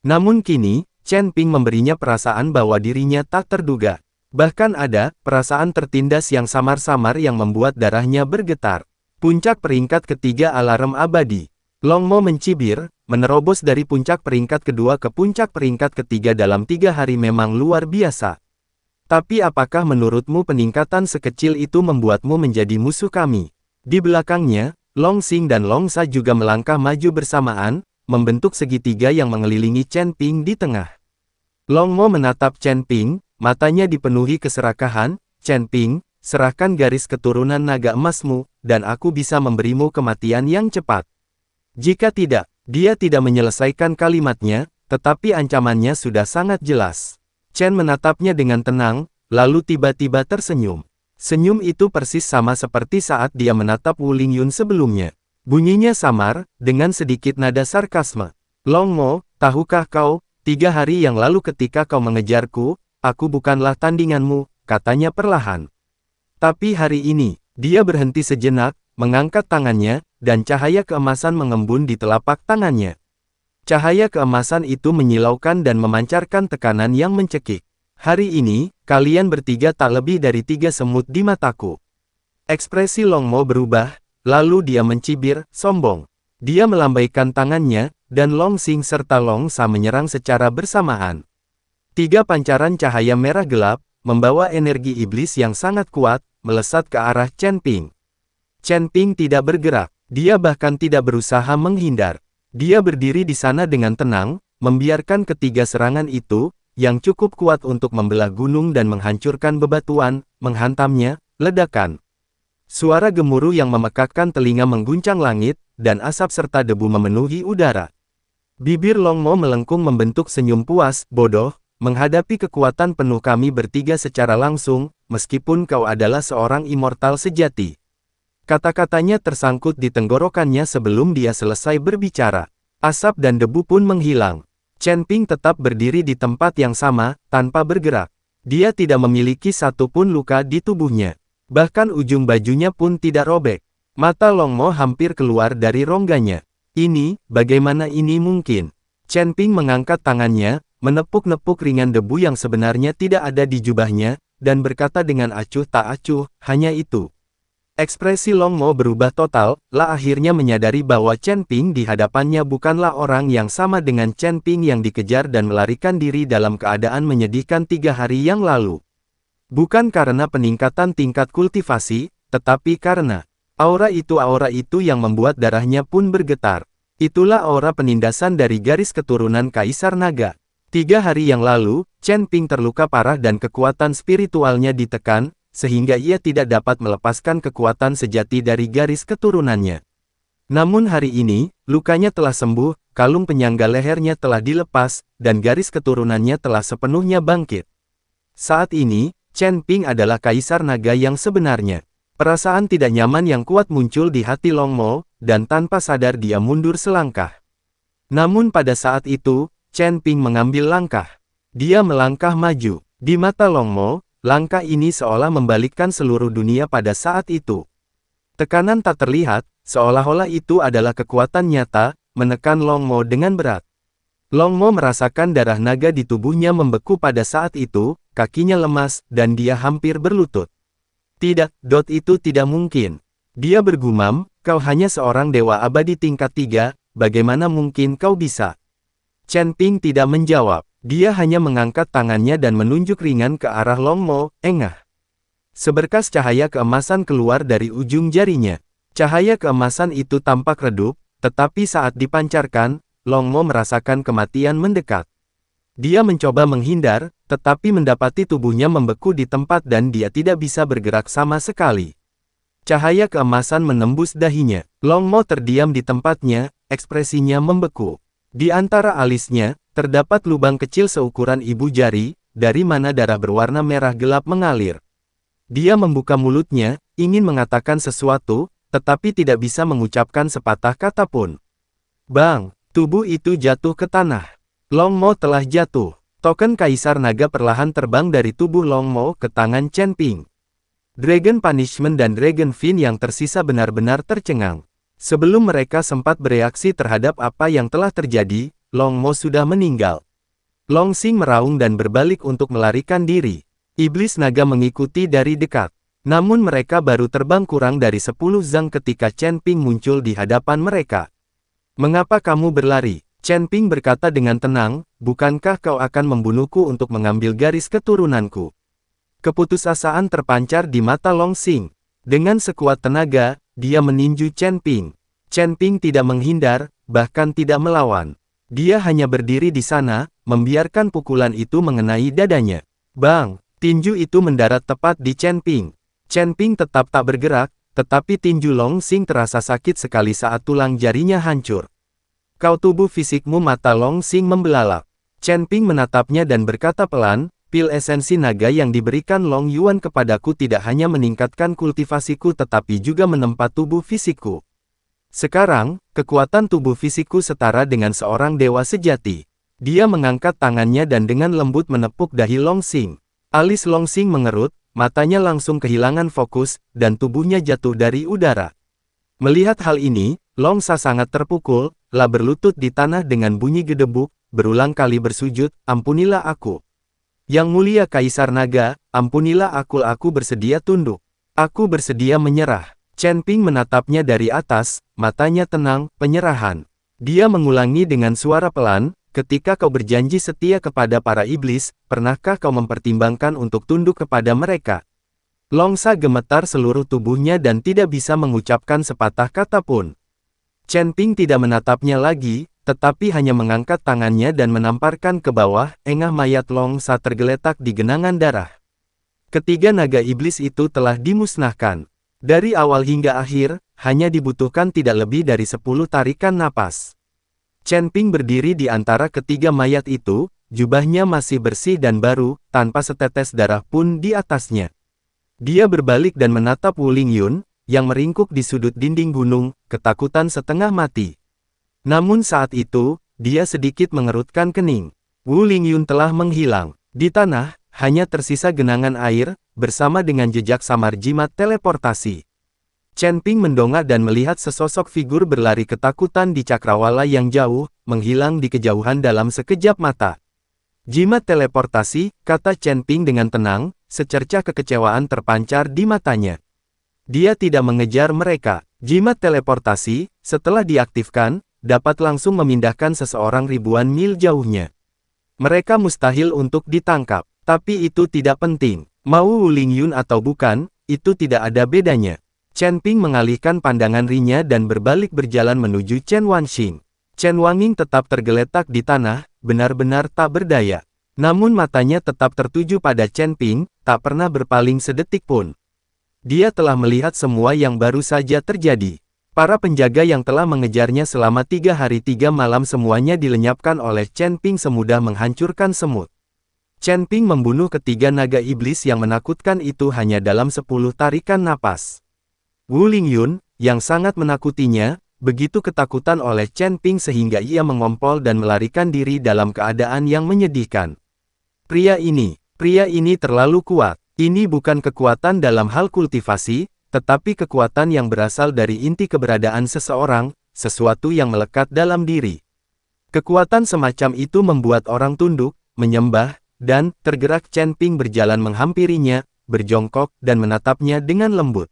Namun kini, Chen Ping memberinya perasaan bahwa dirinya tak terduga. Bahkan ada perasaan tertindas yang samar-samar yang membuat darahnya bergetar. Puncak peringkat ketiga alarm abadi. Long Mo mencibir, menerobos dari puncak peringkat kedua ke puncak peringkat ketiga dalam 3 hari memang luar biasa. Tapi apakah menurutmu peningkatan sekecil itu membuatmu menjadi musuh kami? Di belakangnya, Long Xing dan Long Sa juga melangkah maju bersamaan, membentuk segitiga yang mengelilingi Chen Ping di tengah. Long Mo menatap Chen Ping. Matanya dipenuhi keserakahan. Chen Ping, serahkan garis keturunan naga emasmu, dan aku bisa memberimu kematian yang cepat. Jika tidak, dia tidak menyelesaikan kalimatnya, tetapi ancamannya sudah sangat jelas. Chen menatapnya dengan tenang, lalu tiba-tiba tersenyum. Senyum itu persis sama seperti saat dia menatap Wu Lingyun sebelumnya. Bunyinya samar, dengan sedikit nada sarkasme. Long Mo, tahukah kau, 3 hari yang lalu ketika kau mengejarku, aku bukanlah tandinganmu, katanya perlahan. Tapi hari ini, dia berhenti sejenak, mengangkat tangannya, dan cahaya keemasan mengembun di telapak tangannya. Cahaya keemasan itu menyilaukan dan memancarkan tekanan yang mencekik. Hari ini, kalian bertiga tak lebih dari 3 semut di mataku. Ekspresi Long Mo berubah, lalu dia mencibir, sombong. Dia melambaikan tangannya, dan Long Xing serta Long Sa menyerang secara bersamaan. 3 pancaran cahaya merah gelap, membawa energi iblis yang sangat kuat, melesat ke arah Chen Ping. Chen Ping tidak bergerak, dia bahkan tidak berusaha menghindar. Dia berdiri di sana dengan tenang, membiarkan ketiga serangan itu, yang cukup kuat untuk membelah gunung dan menghancurkan bebatuan, menghantamnya. Ledakan. Suara gemuruh yang memekakkan telinga mengguncang langit, dan asap serta debu memenuhi udara. Bibir Long Mo melengkung membentuk senyum puas, bodoh. Menghadapi kekuatan penuh kami bertiga secara langsung, meskipun kau adalah seorang immortal sejati. Kata-katanya tersangkut di tenggorokannya sebelum dia selesai berbicara. Asap dan debu pun menghilang. Chen Ping tetap berdiri di tempat yang sama, tanpa bergerak. Dia tidak memiliki satupun luka di tubuhnya. Bahkan ujung bajunya pun tidak robek. Mata Long Mo hampir keluar dari rongganya. Bagaimana ini mungkin? Chen Ping mengangkat tangannya, menepuk-nepuk ringan debu yang sebenarnya tidak ada di jubahnya, dan berkata dengan acuh tak acuh, hanya itu. Ekspresi Long Mo berubah total, akhirnya menyadari bahwa Chen Ping di hadapannya bukanlah orang yang sama dengan Chen Ping yang dikejar dan melarikan diri dalam keadaan menyedihkan 3 hari yang lalu. Bukan karena peningkatan tingkat kultivasi, tetapi karena aura itu yang membuat darahnya pun bergetar. Itulah aura penindasan dari garis keturunan Kaisar Naga. 3 hari yang lalu, Chen Ping terluka parah dan kekuatan spiritualnya ditekan, sehingga ia tidak dapat melepaskan kekuatan sejati dari garis keturunannya. Namun hari ini, lukanya telah sembuh, kalung penyangga lehernya telah dilepas, dan garis keturunannya telah sepenuhnya bangkit. Saat ini, Chen Ping adalah Kaisar Naga yang sebenarnya. Perasaan tidak nyaman yang kuat muncul di hati Long Mo, dan tanpa sadar dia mundur selangkah. Namun pada saat itu, Chen Ping mengambil langkah. Dia melangkah maju. Di mata Long Mo, langkah ini seolah membalikkan seluruh dunia pada saat itu. Tekanan tak terlihat, seolah-olah itu adalah kekuatan nyata, menekan Long Mo dengan berat. Long Mo merasakan darah naga di tubuhnya membeku pada saat itu, kakinya lemas, dan dia hampir berlutut. Tidak, itu tidak mungkin. Dia bergumam, kau hanya seorang dewa abadi tingkat 3, bagaimana mungkin kau bisa? Chen Ping tidak menjawab. Dia hanya mengangkat tangannya dan menunjuk ringan ke arah Long Mo, engah. Seberkas cahaya keemasan keluar dari ujung jarinya. Cahaya keemasan itu tampak redup, tetapi saat dipancarkan, Long Mo merasakan kematian mendekat. Dia mencoba menghindar, tetapi mendapati tubuhnya membeku di tempat dan dia tidak bisa bergerak sama sekali. Cahaya keemasan menembus dahinya. Long Mo terdiam di tempatnya, ekspresinya membeku. Di antara alisnya, terdapat lubang kecil seukuran ibu jari, dari mana darah berwarna merah gelap mengalir. Dia membuka mulutnya, ingin mengatakan sesuatu, tetapi tidak bisa mengucapkan sepatah kata pun. Bang! Tubuh itu jatuh ke tanah. Long Mo telah jatuh. Token Kaisar Naga perlahan terbang dari tubuh Long Mo ke tangan Chen Ping. Dragon Punishment dan Dragon Fin yang tersisa benar-benar tercengang. Sebelum mereka sempat bereaksi terhadap apa yang telah terjadi, Long Mo sudah meninggal. Long Xing meraung dan berbalik untuk melarikan diri. Iblis naga mengikuti dari dekat. Namun mereka baru terbang kurang dari 10 zang ketika Chen Ping muncul di hadapan mereka. Mengapa kamu berlari? Chen Ping berkata dengan tenang, bukankah kau akan membunuhku untuk mengambil garis keturunanku? Keputusasaan terpancar di mata Long Xing. Dengan sekuat tenaga, dia meninju Chen Ping. Chen Ping tidak menghindar, bahkan tidak melawan. Dia hanya berdiri di sana, membiarkan pukulan itu mengenai dadanya. Bang! Tinju itu mendarat tepat di Chen Ping. Chen Ping tetap tak bergerak, tetapi tinju Long Xing terasa sakit sekali saat tulang jarinya hancur. Kau tubuh fisikmu, mata Long Xing membelalak. Chen Ping menatapnya dan berkata pelan, pil esensi naga yang diberikan Long Yuan kepadaku tidak hanya meningkatkan kultivasiku tetapi juga menempa tubuh fisikku. Sekarang, kekuatan tubuh fisikku setara dengan seorang dewa sejati. Dia mengangkat tangannya dan dengan lembut menepuk dahi Long Xing. Alis Long Xing mengerut, matanya langsung kehilangan fokus, dan tubuhnya jatuh dari udara. Melihat hal ini, Long Sa sangat terpukul, lah berlutut di tanah dengan bunyi gedebuk, berulang kali bersujud, ampunilah aku. Yang mulia Kaisar Naga, ampunilah aku bersedia tunduk. Aku bersedia menyerah. Chen Ping menatapnya dari atas, matanya tenang, penyerahan. Dia mengulangi dengan suara pelan, ketika kau berjanji setia kepada para iblis, pernahkah kau mempertimbangkan untuk tunduk kepada mereka? Long Sa gemetar seluruh tubuhnya dan tidak bisa mengucapkan sepatah kata pun. Chen Ping tidak menatapnya lagi, tetapi hanya mengangkat tangannya dan menamparkan ke bawah, engah mayat Long Sa tergeletak di genangan darah. Ketiga naga iblis itu telah dimusnahkan. Dari awal hingga akhir, hanya dibutuhkan tidak lebih dari 10 tarikan napas. Chen Ping berdiri di antara ketiga mayat itu, jubahnya masih bersih dan baru, tanpa setetes darah pun di atasnya. Dia berbalik dan menatap Wu Lingyun, yang meringkuk di sudut dinding gunung, ketakutan setengah mati. Namun saat itu, dia sedikit mengerutkan kening. Wu Lingyun telah menghilang. Di tanah, hanya tersisa genangan air, bersama dengan jejak samar jimat teleportasi. Chen Ping mendongak dan melihat sesosok figur berlari ketakutan di cakrawala yang jauh, menghilang di kejauhan dalam sekejap mata. Jimat teleportasi, kata Chen Ping dengan tenang, secercah kekecewaan terpancar di matanya. Dia tidak mengejar mereka. Jimat teleportasi, setelah diaktifkan, dapat langsung memindahkan seseorang ribuan mil jauhnya. Mereka mustahil untuk ditangkap, tapi itu tidak penting. Mau Wu Lingyun atau bukan, itu tidak ada bedanya. Chen Ping mengalihkan pandangan rinya dan berbalik berjalan menuju Chen Wanxing. Chen Wanxing tetap tergeletak di tanah, benar-benar tak berdaya. Namun matanya tetap tertuju pada Chen Ping, tak pernah berpaling sedetik pun. Dia telah melihat semua yang baru saja terjadi. Para penjaga yang telah mengejarnya selama 3 hari 3 malam semuanya dilenyapkan oleh Chen Ping semudah menghancurkan semut. Chen Ping membunuh ketiga naga iblis yang menakutkan itu hanya dalam 10 tarikan napas. Wu Lingyun, yang sangat menakutinya, begitu ketakutan oleh Chen Ping sehingga ia mengompol dan melarikan diri dalam keadaan yang menyedihkan. Pria ini terlalu kuat. Ini bukan kekuatan dalam hal kultivasi, tetapi kekuatan yang berasal dari inti keberadaan seseorang, sesuatu yang melekat dalam diri. Kekuatan semacam itu membuat orang tunduk, menyembah, dan tergerak. Chen Ping berjalan menghampirinya, berjongkok, dan menatapnya dengan lembut.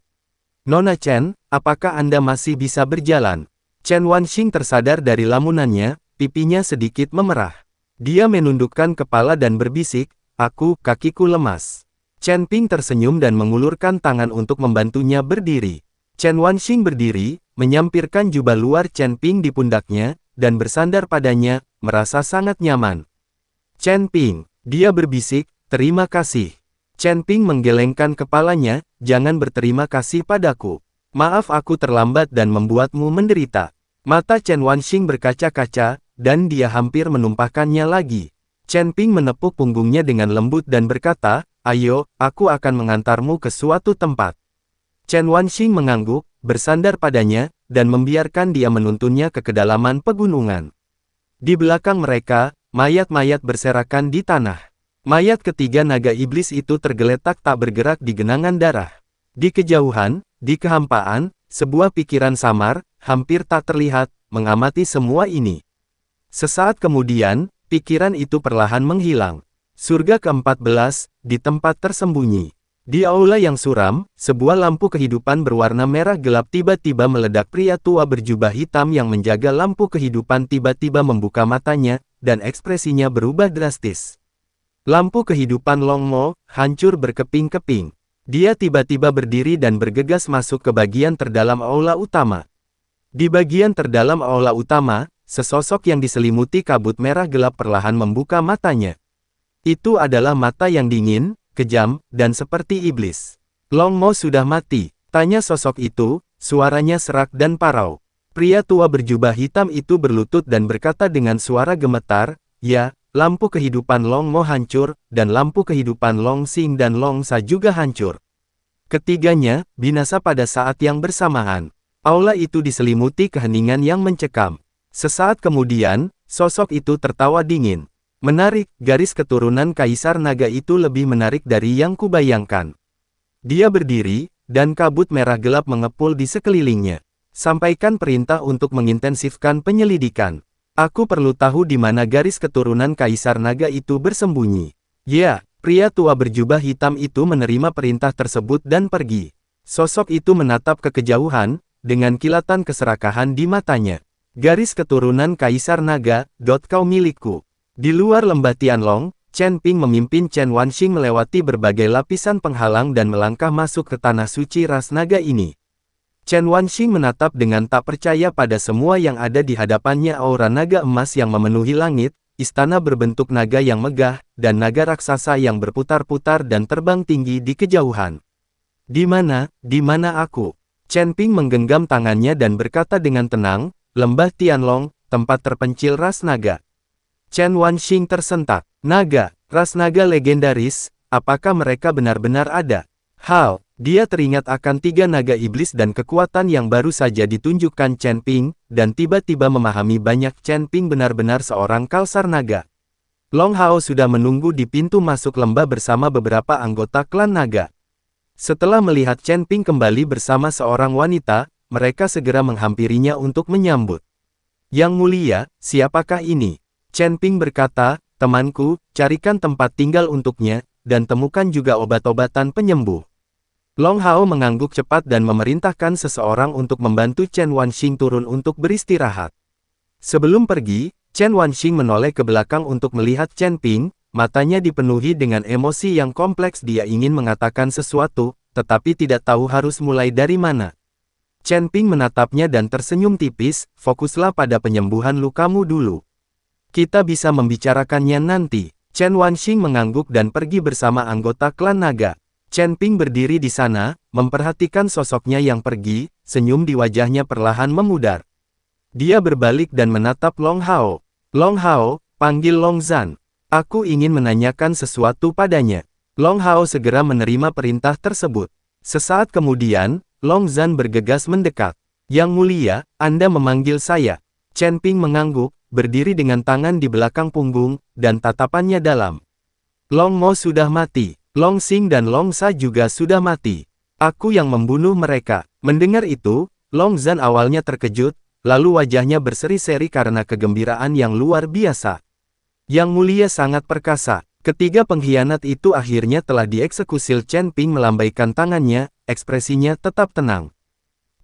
Nona Chen, apakah Anda masih bisa berjalan? Chen Wanxing tersadar dari lamunannya, pipinya sedikit memerah. Dia menundukkan kepala dan berbisik, kakiku lemas. Chen Ping tersenyum dan mengulurkan tangan untuk membantunya berdiri. Chen Wanxing berdiri, menyampirkan jubah luar Chen Ping di pundaknya, dan bersandar padanya, merasa sangat nyaman. Chen Ping, dia berbisik, terima kasih. Chen Ping menggelengkan kepalanya, jangan berterima kasih padaku. Maaf aku terlambat dan membuatmu menderita. Mata Chen Wanxing berkaca-kaca, dan dia hampir menumpahkannya lagi. Chen Ping menepuk punggungnya dengan lembut dan berkata, "Ayo, aku akan mengantarmu ke suatu tempat." Chen Wanxing mengangguk, bersandar padanya, dan membiarkan dia menuntunnya ke kedalaman pegunungan. Di belakang mereka, mayat-mayat berserakan di tanah. Mayat ketiga naga iblis itu tergeletak tak bergerak di genangan darah. Di kejauhan, di kehampaan, sebuah pikiran samar, hampir tak terlihat, mengamati semua ini. Sesaat kemudian, pikiran itu perlahan menghilang. Surga ke-14, di tempat tersembunyi. Di aula yang suram, sebuah lampu kehidupan berwarna merah gelap tiba-tiba meledak. Pria tua berjubah hitam yang menjaga lampu kehidupan tiba-tiba membuka matanya, dan ekspresinya berubah drastis. Lampu kehidupan Long Mo hancur berkeping-keping. Dia tiba-tiba berdiri dan bergegas masuk ke bagian terdalam aula utama. Di bagian terdalam aula utama, sesosok yang diselimuti kabut merah gelap perlahan membuka matanya. Itu adalah mata yang dingin, kejam, dan seperti iblis. "Long Mo sudah mati?" tanya sosok itu, suaranya serak dan parau. Pria tua berjubah hitam itu berlutut dan berkata dengan suara gemetar, "Ya, lampu kehidupan Long Mo hancur, dan lampu kehidupan Long Xing dan Long Sa juga hancur. Ketiganya binasa pada saat yang bersamaan." Aula itu diselimuti keheningan yang mencekam. Sesaat kemudian, sosok itu tertawa dingin. "Menarik, garis keturunan Kaisar Naga itu lebih menarik dari yang kubayangkan." Dia berdiri, dan kabut merah gelap mengepul di sekelilingnya. "Sampaikan perintah untuk mengintensifkan penyelidikan. Aku perlu tahu di mana garis keturunan Kaisar Naga itu bersembunyi." "Ya." Pria tua berjubah hitam itu menerima perintah tersebut dan pergi. Sosok itu menatap ke kejauhan, dengan kilatan keserakahan di matanya. "Garis keturunan Kaisar Naga, kau milikku." Di luar lembah Tianlong, Chen Ping memimpin Chen Wanxing melewati berbagai lapisan penghalang dan melangkah masuk ke tanah suci ras naga ini. Chen Wanxing menatap dengan tak percaya pada semua yang ada di hadapannya. Aura naga emas yang memenuhi langit, istana berbentuk naga yang megah, dan naga raksasa yang berputar-putar dan terbang tinggi di kejauhan. Di mana aku?" Chen Ping menggenggam tangannya dan berkata dengan tenang, "Lembah Tianlong, tempat terpencil ras naga." Chen Wanxing tersentak. "Naga, ras naga legendaris, apakah mereka benar-benar ada?" Dia teringat akan 3 naga iblis dan kekuatan yang baru saja ditunjukkan Chen Ping, dan tiba-tiba memahami banyak. Chen Ping benar-benar seorang kalsar naga. Long Hao sudah menunggu di pintu masuk lembah bersama beberapa anggota klan naga. Setelah melihat Chen Ping kembali bersama seorang wanita, mereka segera menghampirinya untuk menyambut. "Yang mulia, siapakah ini?" Chen Ping berkata, "Temanku, carikan tempat tinggal untuknya, dan temukan juga obat-obatan penyembuh." Long Hao mengangguk cepat dan memerintahkan seseorang untuk membantu Chen Wanxing turun untuk beristirahat. Sebelum pergi, Chen Wanxing menoleh ke belakang untuk melihat Chen Ping, matanya dipenuhi dengan emosi yang kompleks. Dia ingin mengatakan sesuatu, tetapi tidak tahu harus mulai dari mana. Chen Ping menatapnya dan tersenyum tipis, "Fokuslah pada penyembuhan lukamu dulu. Kita bisa membicarakannya nanti." Chen Wanxing mengangguk dan pergi bersama anggota klan naga. Chen Ping berdiri di sana, memperhatikan sosoknya yang pergi, senyum di wajahnya perlahan memudar. Dia berbalik dan menatap Long Hao. "Long Hao, panggil Long Zan. Aku ingin menanyakan sesuatu padanya." Long Hao segera menerima perintah tersebut. Sesaat kemudian, Long Zan bergegas mendekat. "Yang mulia, Anda memanggil saya." Chen Ping mengangguk, berdiri dengan tangan di belakang punggung, dan tatapannya dalam. "Long Mo sudah mati. Long Xing dan Long Sa juga sudah mati. Aku yang membunuh mereka." Mendengar itu, Long Zan awalnya terkejut, lalu wajahnya berseri-seri karena kegembiraan yang luar biasa. "Yang mulia sangat perkasa. Ketiga pengkhianat itu akhirnya telah dieksekusi." Chen Ping melambaikan tangannya, ekspresinya tetap tenang.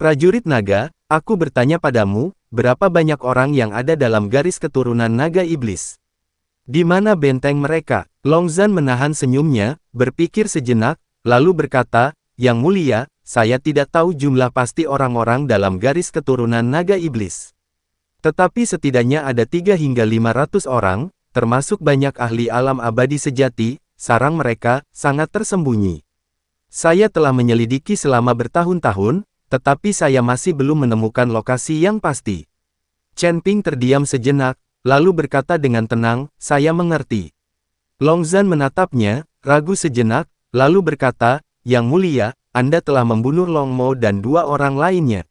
"Prajurit naga, aku bertanya padamu, berapa banyak orang yang ada dalam garis keturunan naga iblis? Di mana benteng mereka?" Long Zan menahan senyumnya, berpikir sejenak, lalu berkata, "Yang mulia, saya tidak tahu jumlah pasti orang-orang dalam garis keturunan naga iblis. Tetapi setidaknya ada 3 hingga 500 orang, termasuk banyak ahli alam abadi sejati. Sarang mereka sangat tersembunyi. Saya telah menyelidiki selama bertahun-tahun, tetapi saya masih belum menemukan lokasi yang pasti." Chen Ping terdiam sejenak, lalu berkata dengan tenang, "Saya mengerti. Long Zhan menatapnya, ragu sejenak, lalu berkata, Yang Mulia, Anda telah membunuh Long Mo dan 2 orang lainnya.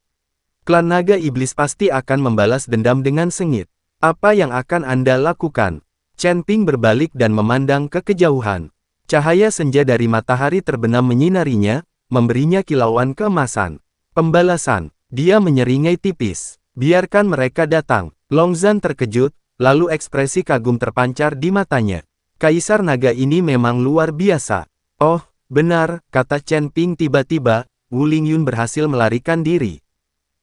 Klan Naga Iblis pasti akan membalas dendam dengan sengit. Apa yang akan Anda lakukan? Chen Ping berbalik dan memandang ke kejauhan. Cahaya senja dari matahari terbenam menyinarinya, memberinya kilauan keemasan. Pembalasan. Dia menyeringai tipis. Biarkan mereka datang. Long Zhan terkejut, lalu ekspresi kagum terpancar di matanya. Kaisar naga ini memang luar biasa. Oh, benar, kata Chen Ping tiba-tiba, Wu Lingyun berhasil melarikan diri.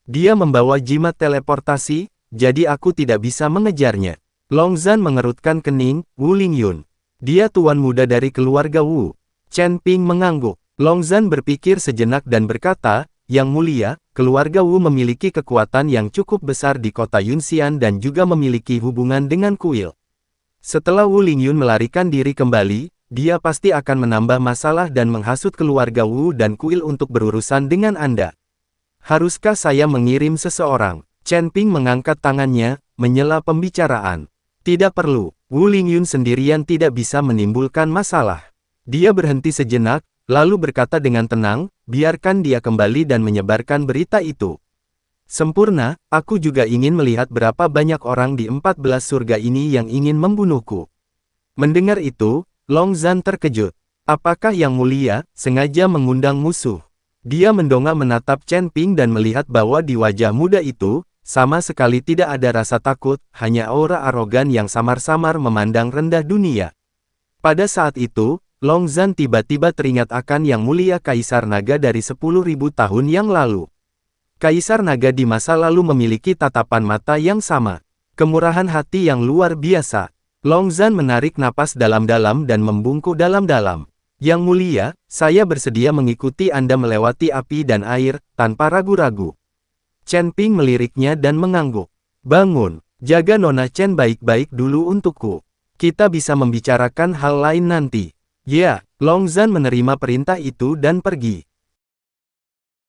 Dia membawa jimat teleportasi, jadi aku tidak bisa mengejarnya. Long Zhan mengerutkan kening, Wu Lingyun. Dia tuan muda dari keluarga Wu. Chen Ping mengangguk. Long Zhan berpikir sejenak dan berkata, Yang Mulia, keluarga Wu memiliki kekuatan yang cukup besar di kota Yunxian dan juga memiliki hubungan dengan kuil. Setelah Wu Lingyun melarikan diri kembali, dia pasti akan menambah masalah dan menghasut keluarga Wu dan kuil untuk berurusan dengan Anda. Haruskah saya mengirim seseorang? Chen Ping mengangkat tangannya, menyela pembicaraan. Tidak perlu, Wu Lingyun sendirian tidak bisa menimbulkan masalah. Dia berhenti sejenak, lalu berkata dengan tenang, biarkan dia kembali dan menyebarkan berita itu. Sempurna, aku juga ingin melihat berapa banyak orang di 14 surga ini yang ingin membunuhku. Mendengar itu, Long Zhan terkejut. Apakah Yang Mulia sengaja mengundang musuh? Dia mendongak menatap Chen Ping dan melihat bahwa di wajah muda itu, sama sekali tidak ada rasa takut, hanya aura arogan yang samar-samar memandang rendah dunia. Pada saat itu, Long Zhan tiba-tiba teringat akan Yang Mulia Kaisar Naga dari 10.000 tahun yang lalu. Kaisar Naga di masa lalu memiliki tatapan mata yang sama. Kemurahan hati yang luar biasa. Long Zhan menarik napas dalam-dalam dan membungkuk dalam-dalam. Yang Mulia, saya bersedia mengikuti Anda melewati api dan air, tanpa ragu-ragu. Chen Ping meliriknya dan mengangguk. Bangun, jaga Nona Chen baik-baik dulu untukku. Kita bisa membicarakan hal lain nanti. Ya, Long Zhan menerima perintah itu dan pergi.